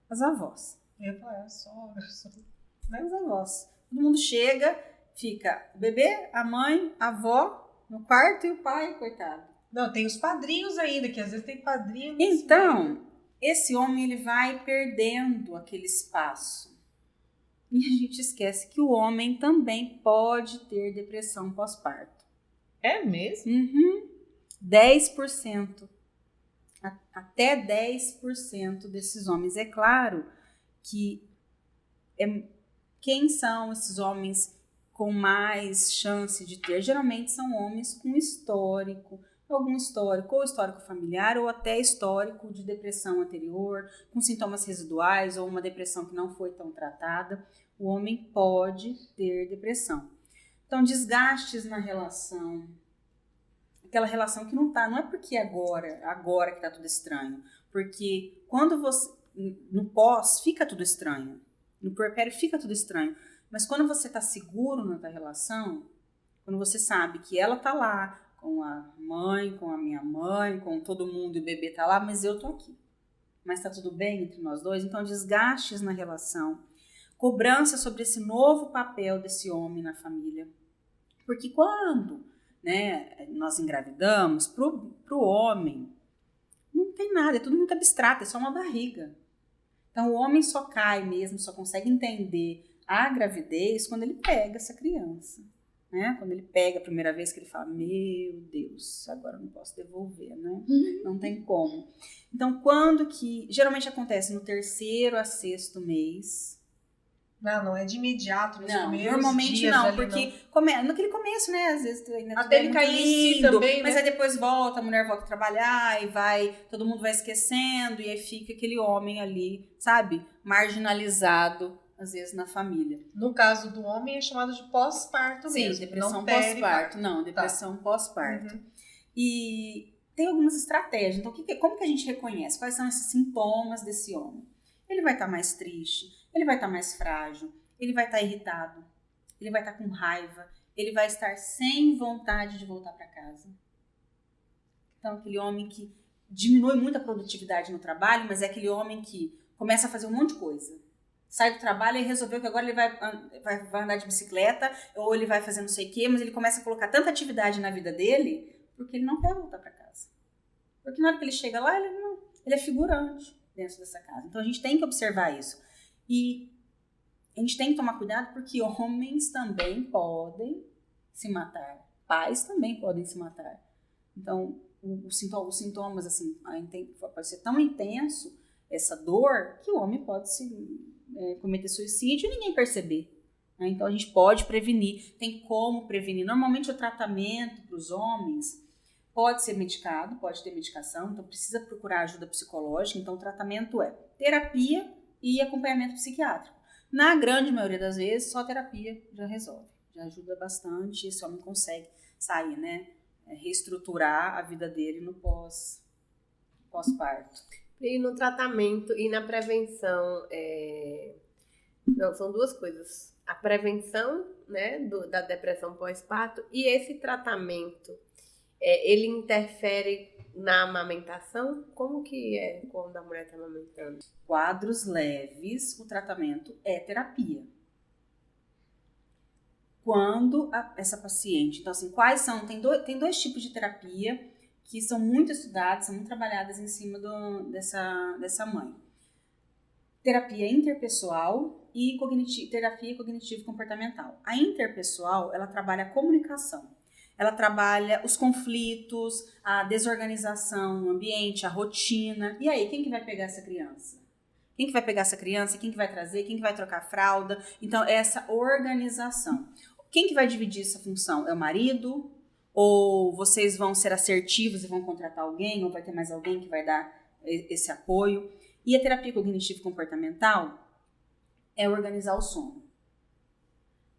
as avós. Eu ia falar, sogra. As avós. Todo mundo chega, fica o bebê, a mãe, a avó no quarto e o pai, coitado. Não, tem os padrinhos ainda, que às vezes tem padrinho. Então, esse homem ele vai perdendo aquele espaço. E a gente esquece que o homem também pode ter depressão pós-parto. É mesmo? 10%. Até 10% desses homens. É claro que quem são esses homens com mais chance de ter? Geralmente são homens com algum histórico, ou histórico familiar, ou até histórico de depressão anterior, com sintomas residuais, ou uma depressão que não foi tão tratada. O homem pode ter depressão. Então, desgastes na relação, aquela relação que não é porque agora que tá tudo estranho, porque quando você, no pós, fica tudo estranho, no puerpério fica tudo estranho, mas quando você tá seguro na tua relação, quando você sabe que ela tá lá, com a mãe, com a minha mãe, com todo mundo, e o bebê tá lá, mas eu tô aqui. Mas tá tudo bem entre nós dois? Então, desgastes na relação, cobrança sobre esse novo papel desse homem na família. Porque quando, né, nós engravidamos, pro homem, não tem nada, é tudo muito abstrato, é só uma barriga. Então, o homem só cai mesmo, só consegue entender a gravidez quando ele pega essa criança. Né? Quando ele pega a primeira vez que ele fala, meu Deus, agora eu não posso devolver, né? Não tem como. Então, quando que... Geralmente acontece no 3º a 6º mês. Não é de imediato. Não, normalmente não, porque naquele começo, né? Às vezes ainda até ele cair em si também, mas né? aí depois volta, a mulher volta a trabalhar e todo mundo vai esquecendo e aí fica aquele homem ali, sabe? Marginalizado, às vezes, na família. No caso do homem é chamado de pós-parto mesmo. Sim, depressão pós-parto. Não, depressão pós-parto. E tem algumas estratégias. Então, como que a gente reconhece? Quais são esses sintomas desse homem? Ele vai estar mais triste, ele vai estar mais frágil, ele vai estar irritado, ele vai estar com raiva, ele vai estar sem vontade de voltar para casa. Então, aquele homem que diminui muito a produtividade no trabalho, mas é aquele homem que começa a fazer um monte de coisa. Sai do trabalho e resolveu que agora ele vai andar de bicicleta ou ele vai fazer não sei o quê, mas ele começa a colocar tanta atividade na vida dele porque ele não quer voltar para casa. Porque na hora que ele chega lá, ele é figurante dentro dessa casa. Então a gente tem que observar isso. E a gente tem que tomar cuidado porque homens também podem se matar. Pais também podem se matar. Então os sintomas assim, pode ser tão intenso essa dor que o homem pode cometer suicídio e ninguém perceber. Né? Então a gente pode prevenir, tem como prevenir. Normalmente o tratamento para os homens pode ser medicado, pode ter medicação, então precisa procurar ajuda psicológica. Então o tratamento é terapia e acompanhamento psiquiátrico. Na grande maioria das vezes, só terapia já resolve, já ajuda bastante, esse homem consegue sair, né? Reestruturar a vida dele no pós-parto. E no tratamento e na prevenção, não, são duas coisas. A prevenção, né, da depressão pós-parto e esse tratamento, ele interfere na amamentação? Como que é quando a mulher está amamentando? Quadros leves, o tratamento é terapia. quando essa paciente... Então, assim, quais são... Tem dois tipos de terapia que são muito estudadas, são muito trabalhadas em cima dessa mãe. Terapia interpessoal e terapia cognitivo-comportamental. A interpessoal, ela trabalha a comunicação. Ela trabalha os conflitos, a desorganização no ambiente, a rotina. E aí, quem que vai pegar essa criança? Quem que vai pegar essa criança? Quem que vai trazer? Quem que vai trocar a fralda? Então, essa organização. Quem que vai dividir essa função? É o marido? Ou vocês vão ser assertivos e vão contratar alguém? Ou vai ter mais alguém que vai dar esse apoio? E a terapia cognitivo-comportamental é organizar o sono.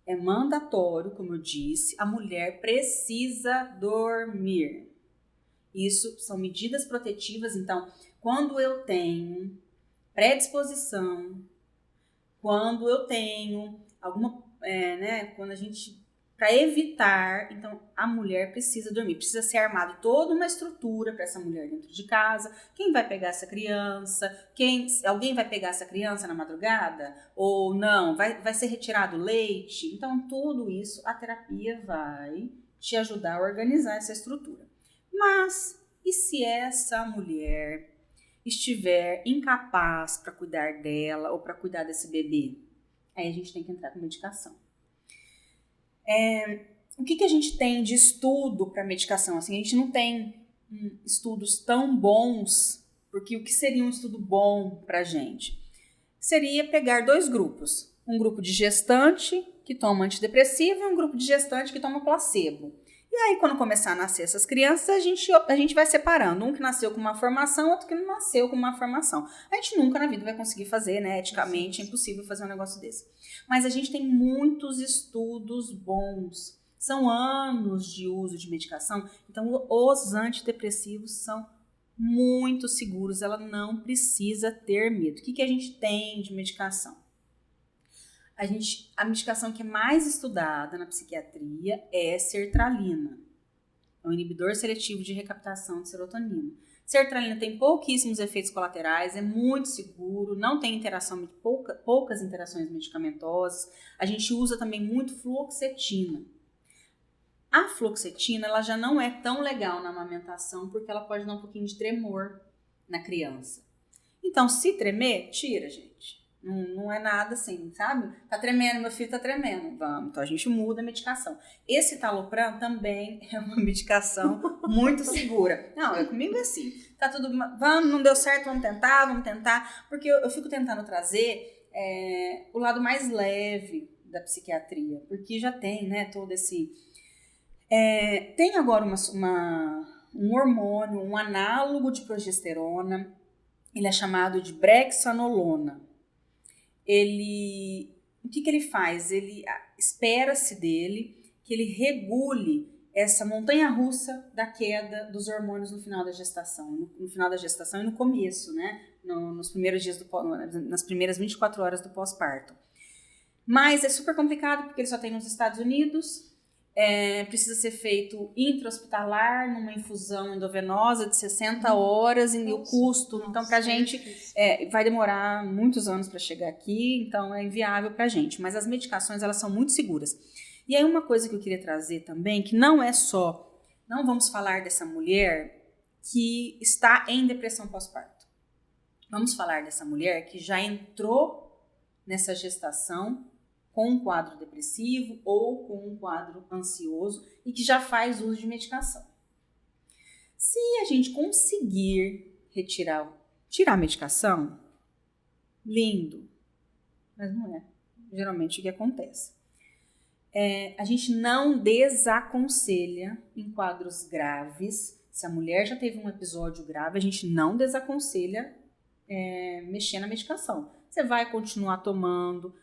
É mandatório, como eu disse, a mulher precisa dormir. Isso são medidas protetivas. Então, quando eu tenho predisposição, quando eu tenho alguma, quando a gente, para evitar, então a mulher precisa dormir, precisa ser armado toda uma estrutura para essa mulher dentro de casa. Quem vai pegar essa criança? Alguém vai pegar essa criança na madrugada? Ou não? Vai ser retirado o leite? Então, tudo isso a terapia vai te ajudar a organizar essa estrutura. Mas, e se essa mulher estiver incapaz para cuidar dela ou para cuidar desse bebê? Aí a gente tem que entrar com medicação. O que a gente tem de estudo para medicação? Assim, a gente não tem estudos tão bons, porque o que seria um estudo bom para a gente? Seria pegar dois grupos. Um grupo de gestante que toma antidepressivo e um grupo de gestante que toma placebo. E aí, quando começar a nascer essas crianças, a gente vai separando. Um que nasceu com uma formação, outro que não nasceu com uma formação. A gente nunca na vida vai conseguir fazer, né? Eticamente, é impossível fazer um negócio desse. Mas a gente tem muitos estudos bons. São anos de uso de medicação. Então, os antidepressivos são muito seguros. Ela não precisa ter medo. O que a gente tem de medicação? A medicação que é mais estudada na psiquiatria é sertralina. É um inibidor seletivo de recaptação de serotonina. Sertralina tem pouquíssimos efeitos colaterais, é muito seguro, não tem interação, poucas interações medicamentosas. A gente usa também muito fluoxetina. A fluoxetina ela já não é tão legal na amamentação porque ela pode dar um pouquinho de tremor na criança. Então, se tremer, tira, gente. Não é nada assim, sabe? Tá tremendo, meu filho tá tremendo. Vamos, então a gente muda a medicação. Esse Talopram também é uma medicação muito segura. Não, comigo é assim. Tá tudo, vamos, não deu certo, vamos tentar. Porque eu fico tentando trazer o lado mais leve da psiquiatria. Porque já tem, né, todo esse... tem agora um hormônio, um análogo de progesterona. Ele é chamado de brexanolona. O que ele faz? Espera-se dele que ele regule essa montanha-russa da queda dos hormônios no final da gestação. No final da gestação e no começo, né? Nos primeiros dias nas primeiras 24 horas do pós-parto. Mas é super complicado porque ele só tem nos Estados Unidos. Precisa ser feito intra-hospitalar, numa infusão endovenosa de 60 horas e o custo, então pra gente vai demorar muitos anos para chegar aqui, então é inviável pra gente, mas as medicações elas são muito seguras. E aí uma coisa que eu queria trazer também, que não vamos falar dessa mulher que está em depressão pós-parto, vamos falar dessa mulher que já entrou nessa gestação com um quadro depressivo ou com um quadro ansioso e que já faz uso de medicação. Se a gente conseguir tirar a medicação, lindo, mas não é geralmente o que acontece. A gente não desaconselha em quadros graves. Se a mulher já teve um episódio grave, a gente não desaconselha mexer na medicação. Você vai continuar tomando.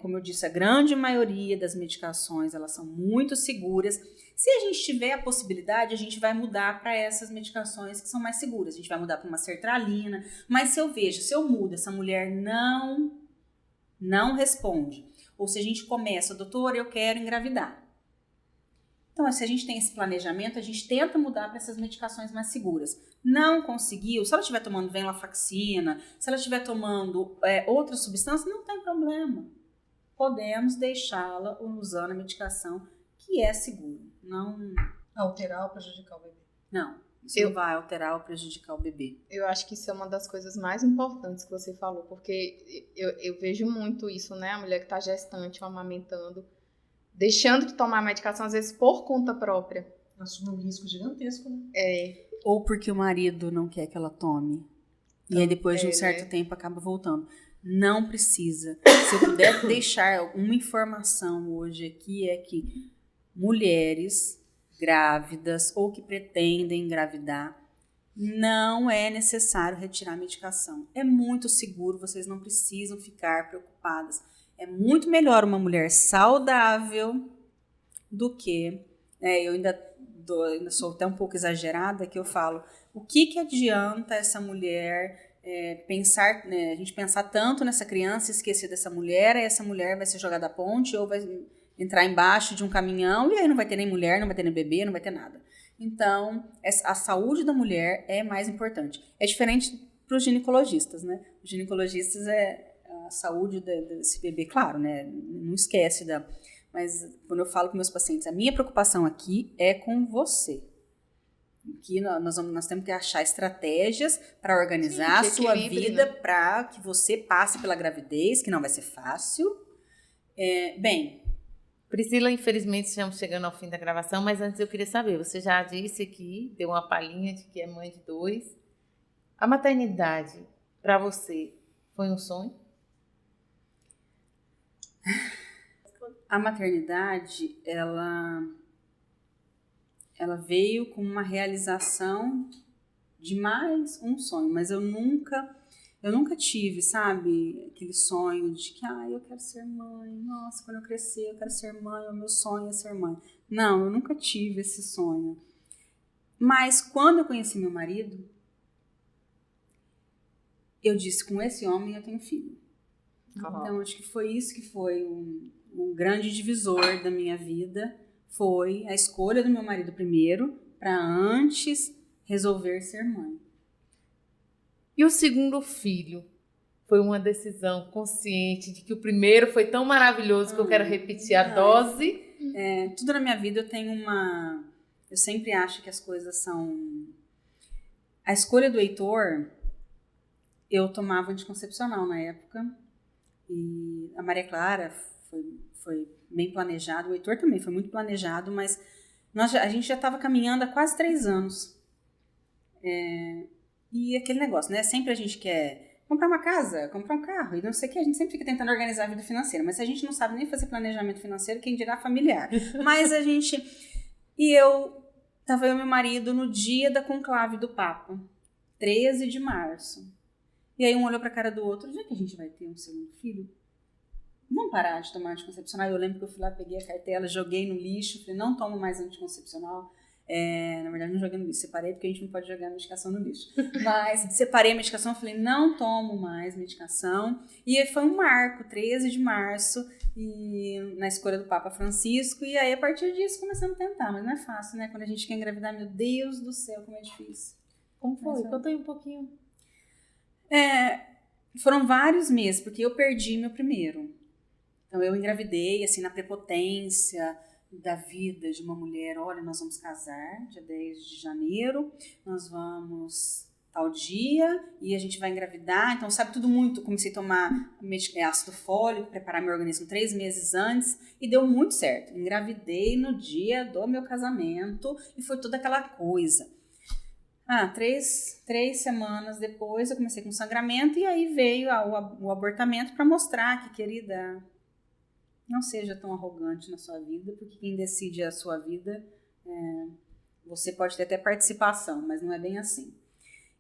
Como eu disse, a grande maioria das medicações elas são muito seguras. Se a gente tiver a possibilidade, a gente vai mudar para essas medicações que são mais seguras. A gente vai mudar para uma sertralina. Mas se eu mudo, essa mulher não responde. Ou se a gente começa, doutor, eu quero engravidar. Então, se a gente tem esse planejamento, a gente tenta mudar para essas medicações mais seguras. Não conseguiu, se ela estiver tomando venlafaxina, se ela estiver tomando outras substâncias, não tem problema. podemos deixá-la usando a medicação que é segura. Não Alterar ou prejudicar o bebê. Não, isso não vai alterar ou prejudicar o bebê. Eu acho que isso é uma das coisas mais importantes que você falou, porque eu vejo muito isso, né? A mulher que está gestante ou amamentando, deixando de tomar a medicação, às vezes, por conta própria. Assume um risco gigantesco, né? Ou porque o marido não quer que ela tome. E aí depois de um certo tempo acaba voltando. Não precisa. Se eu puder deixar uma informação hoje aqui, é que mulheres grávidas ou que pretendem engravidar, não é necessário retirar a medicação. É muito seguro, vocês não precisam ficar preocupadas. É muito melhor uma mulher saudável do que... eu ainda sou até um pouco exagerada, que eu falo, o que adianta essa mulher pensar, né, a gente pensar tanto nessa criança e esquecer dessa mulher, aí essa mulher vai ser jogada da ponte ou vai entrar embaixo de um caminhão e aí não vai ter nem mulher, não vai ter nem bebê, não vai ter nada. Então, a saúde da mulher é mais importante. É diferente para os ginecologistas, né? Os ginecologistas a saúde desse bebê, claro, né? Não esquece Mas quando eu falo com meus pacientes, a minha preocupação aqui é com você. Que nós temos que achar estratégias para organizar a sua vida, né? Para que você passe pela gravidez, que não vai ser fácil. Priscila, infelizmente estamos chegando ao fim da gravação, mas antes eu queria saber, você já disse aqui, deu uma palhinha de que é mãe de 2. A maternidade, para você, foi um sonho? A maternidade, ela veio com uma realização de mais um sonho, mas eu nunca tive, sabe, aquele sonho de que, eu quero ser mãe, nossa, quando eu crescer eu quero ser mãe, o meu sonho é ser mãe. Não, eu nunca tive esse sonho. Mas quando eu conheci meu marido, eu disse, com esse homem eu tenho filho. Então, acho que foi isso que foi um grande divisor da minha vida, foi a escolha do meu marido primeiro, para antes resolver ser mãe. E o segundo filho? Foi uma decisão consciente de que o primeiro foi tão maravilhoso que eu quero repetir a dose? Tudo na minha vida eu tenho eu sempre acho que as coisas são... A escolha do Heitor, eu tomava anticoncepcional na época, e a Maria Clara foi bem planejado, o Heitor também foi muito planejado, mas a gente já estava caminhando há quase 3 anos. E aquele negócio, né? Sempre a gente quer comprar uma casa, comprar um carro, e não sei o que, a gente sempre fica tentando organizar a vida financeira, mas se a gente não sabe nem fazer planejamento financeiro, quem dirá familiar. Mas tava eu e meu marido no dia da conclave do Papa, 13 de março. E aí um olhou pra cara do outro, já que a gente vai ter um segundo filho, vamos parar de tomar anticoncepcional. Eu lembro que eu fui lá, peguei a cartela, joguei no lixo, falei, não tomo mais anticoncepcional. Na verdade, não joguei no lixo, separei porque a gente não pode jogar a medicação no lixo. Mas separei a medicação, falei, não tomo mais medicação. E foi um marco, 13 de março, na escolha do Papa Francisco. E aí, a partir disso, começamos a tentar. Mas não é fácil, né? Quando a gente quer engravidar, meu Deus do céu, como é difícil. Como foi? Conta aí um pouquinho. Foram vários meses, porque eu perdi meu primeiro. Então, eu engravidei, assim, na prepotência da vida de uma mulher. Olha, nós vamos casar dia 10 de janeiro, nós vamos tal dia e a gente vai engravidar. Então, sabe, tudo muito. Comecei a tomar ácido fólico, preparar meu organismo 3 meses antes e deu muito certo. Engravidei no dia do meu casamento e foi toda aquela coisa. 3 semanas depois eu comecei com sangramento e aí veio o abortamento para mostrar que, querida, não seja tão arrogante na sua vida, porque quem decide a sua vida, você pode ter até participação, mas não é bem assim.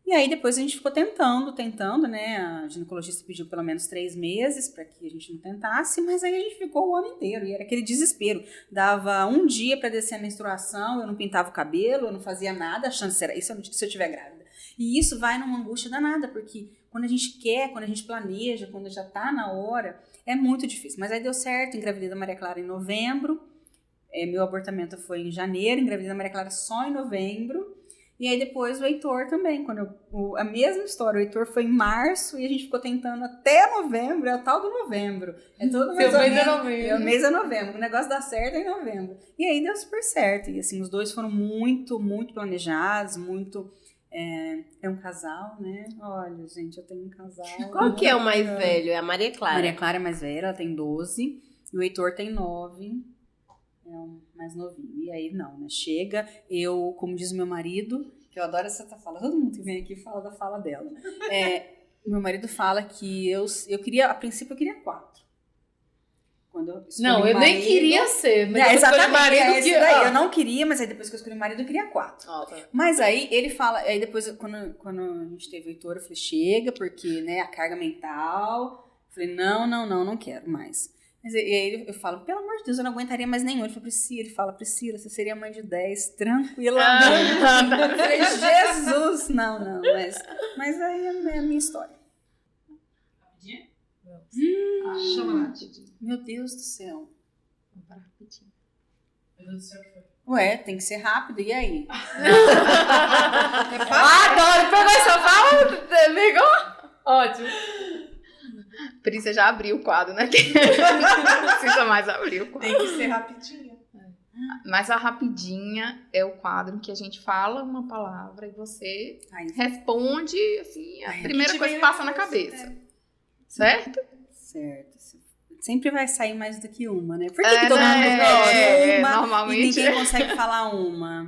E aí depois a gente ficou tentando, né? A ginecologista pediu pelo menos 3 meses para que a gente não tentasse, mas aí a gente ficou o ano inteiro e era aquele desespero. Dava um dia para descer a menstruação, eu não pintava o cabelo, eu não fazia nada, achando que isso se eu estiver grávida. E isso vai numa angústia danada, porque quando a gente quer, quando a gente planeja, quando já está na hora, é muito difícil. Mas aí deu certo, engravidei da Maria Clara em novembro, meu abortamento foi em janeiro, engravidei da Maria Clara só em novembro. E aí depois o Heitor também, a mesma história, o Heitor foi em março e a gente ficou tentando até novembro, é o tal do novembro. É todo mês novembro. O mês é novembro, o negócio dá certo é em novembro. E aí deu super certo, e assim, os dois foram muito, muito planejados, muito... É um casal, né? Olha, gente, eu tenho um casal. Qual que é o mais velho? É a Maria Clara. Maria Clara é mais velha, ela tem 12, e o Heitor tem 9. É um mais novinho. E aí, não, né? Chega, como diz o meu marido, que eu adoro essa fala, todo mundo que vem aqui fala da fala dela. Meu marido fala que eu queria, a princípio, eu queria 4. Quando eu escolhi Não, eu nem queria ser, mas eu exatamente, marido que... eu não queria, mas aí depois que eu escolhi o marido, eu queria 4. Tá. Mas aí ele fala, aí depois, quando a gente teve o Heitor, eu falei, chega, porque, né, a carga mental. Eu falei, não quero mais. E aí eu falo, pelo amor de Deus, eu não aguentaria mais nenhum. Ele fala, Priscila, você seria mãe de 10, tranquilamente. Eu falei, Jesus! Não, mas aí é a minha história. Chama lá. Meu Deus do céu. Vamos parar rapidinho. Meu Deus do céu, que foi? Ué, tem que ser rápido, e aí? Adoro, pegou essa fala, pegou? Ótimo. Pri, você já abriu o quadro, né? Não precisa mais abrir o quadro. Tem que ser rapidinho. Mas a rapidinha é o quadro em que a gente fala uma palavra e você responde, assim, a primeira coisa que passa na cabeça. Certo? Certo. Sempre vai sair mais do que uma, né? Por que todo mundo escolhe uma normalmente. e ninguém consegue falar uma?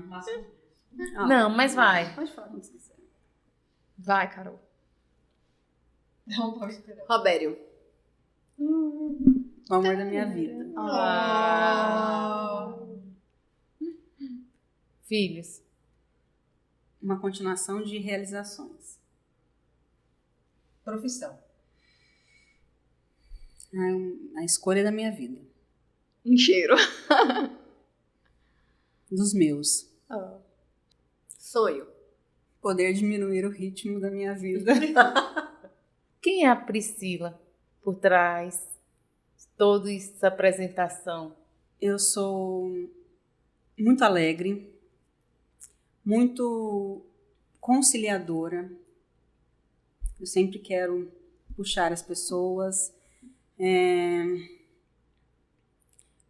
Não, mas vai. Pode falar quando você quiser. Vai, Carol. Não pode esperar. Robério. O amor da minha vida. Filhos. Uma continuação de realizações. Profissão. A escolha da minha vida. Um cheiro. Dos meus. Sonho. Poder diminuir o ritmo da minha vida. Quem é a Priscila por trás de toda essa apresentação? Eu sou muito alegre, muito conciliadora. Eu sempre quero puxar as pessoas.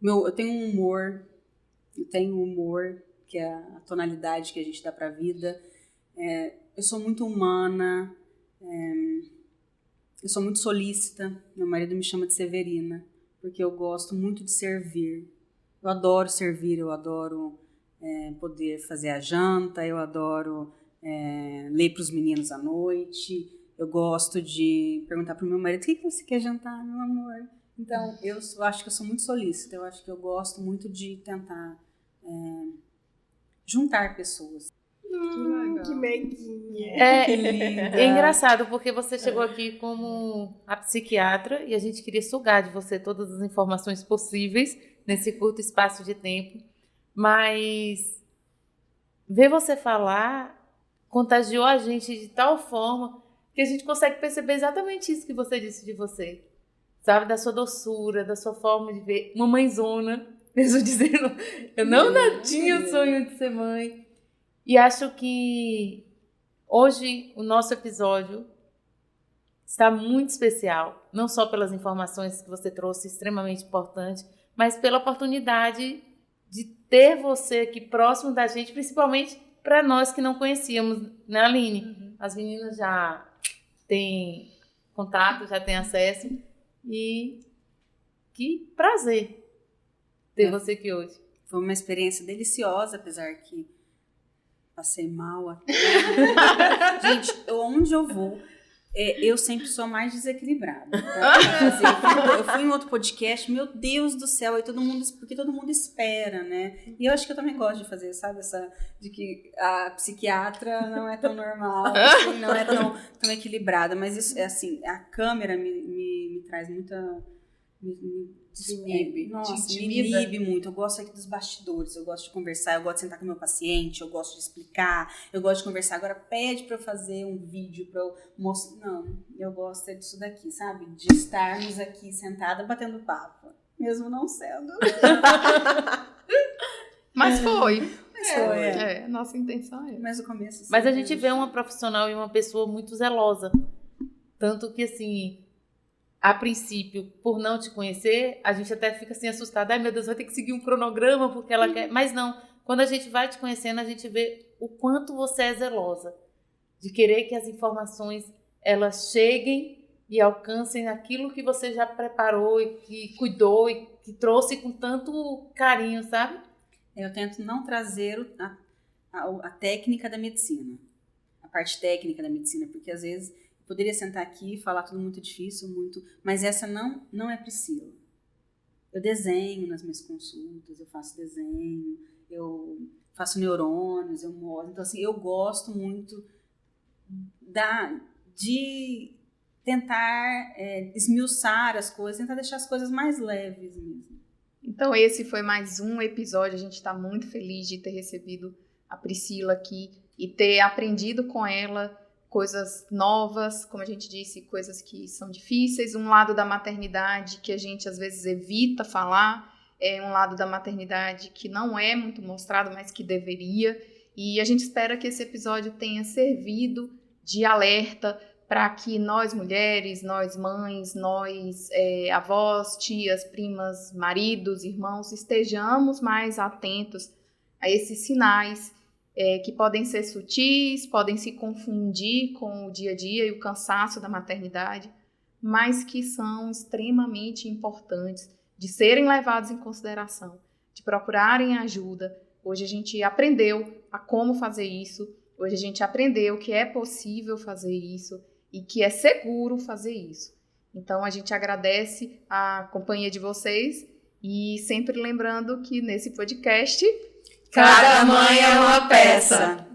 Eu tenho um humor, que é a tonalidade que a gente dá para a vida. Eu sou muito humana, eu sou muito solícita. Meu marido me chama de Severina, porque eu gosto muito de servir. Eu adoro servir, eu adoro poder fazer a janta, eu adoro ler para os meninos à noite. Eu gosto de perguntar para o meu marido, o que você quer jantar, meu amor? Então, eu acho que eu sou muito solícita, eu acho que eu gosto muito de tentar juntar pessoas. Que meiguinha. É engraçado, porque você chegou aqui como a psiquiatra e a gente queria sugar de você todas as informações possíveis nesse curto espaço de tempo, mas ver você falar contagiou a gente de tal forma que a gente consegue perceber exatamente isso que você disse de você, sabe? Da sua doçura, da sua forma de ver. Uma mãezona, mesmo dizendo, eu não tinha o sonho de ser mãe. E acho que hoje o nosso episódio está muito especial, não só pelas informações que você trouxe, extremamente importante, mas pela oportunidade de ter você aqui próximo da gente, principalmente para nós que não conhecíamos, né, Aline? Uhum. As meninas já têm contato, já têm acesso. E que prazer ter você aqui hoje. Foi uma experiência deliciosa, apesar que passei mal até. Gente, onde eu vou, eu sempre sou mais desequilibrada. Eu fui em outro podcast, meu Deus do céu, aí porque todo mundo espera, né? E eu acho que eu também gosto de fazer, sabe? De que a psiquiatra não é tão normal, assim, não é tão equilibrada, mas isso é assim, a câmera me traz muita... Nossa, me inibe muito. Eu gosto aqui dos bastidores, eu gosto de conversar, eu gosto de sentar com o meu paciente, eu gosto de explicar, eu gosto de conversar. Agora pede pra eu fazer um vídeo pra eu mostrar. Não, eu gosto disso daqui, sabe? De estarmos aqui sentada batendo papo, mesmo não sendo. Mas foi. começou, Nossa intenção é. Mas o começo... Mas a gente vê uma profissional e uma pessoa muito zelosa. Tanto que, assim, a princípio, por não te conhecer, a gente até fica assim assustada. Ai, meu Deus, vai ter que seguir um cronograma porque ela quer... Mas não, quando a gente vai te conhecendo, a gente vê o quanto você é zelosa. De querer que as informações, elas cheguem e alcancem aquilo que você já preparou e que cuidou e que trouxe com tanto carinho, sabe? Eu tento não trazer a técnica da medicina, a parte técnica da medicina, porque às vezes eu poderia sentar aqui e falar tudo muito difícil, mas essa não é Priscila. Eu desenho nas minhas consultas, eu faço desenho, eu faço neurônios, eu mostro. Então, assim, eu gosto muito de tentar esmiuçar as coisas, tentar deixar as coisas mais leves mesmo. Então esse foi mais um episódio, a gente está muito feliz de ter recebido a Priscila aqui e ter aprendido com ela coisas novas, como a gente disse, coisas que são difíceis, um lado da maternidade que a gente às vezes evita falar, um lado da maternidade que não é muito mostrado, mas que deveria, e a gente espera que esse episódio tenha servido de alerta para que nós mulheres, nós mães, nós avós, tias, primas, maridos, irmãos, estejamos mais atentos a esses sinais que podem ser sutis, podem se confundir com o dia a dia e o cansaço da maternidade, mas que são extremamente importantes de serem levados em consideração, de procurarem ajuda. Hoje a gente aprendeu a como fazer isso, hoje a gente aprendeu que é possível fazer isso, e que é seguro fazer isso. Então, a gente agradece a companhia de vocês e sempre lembrando que nesse podcast... Cada mãe é uma peça!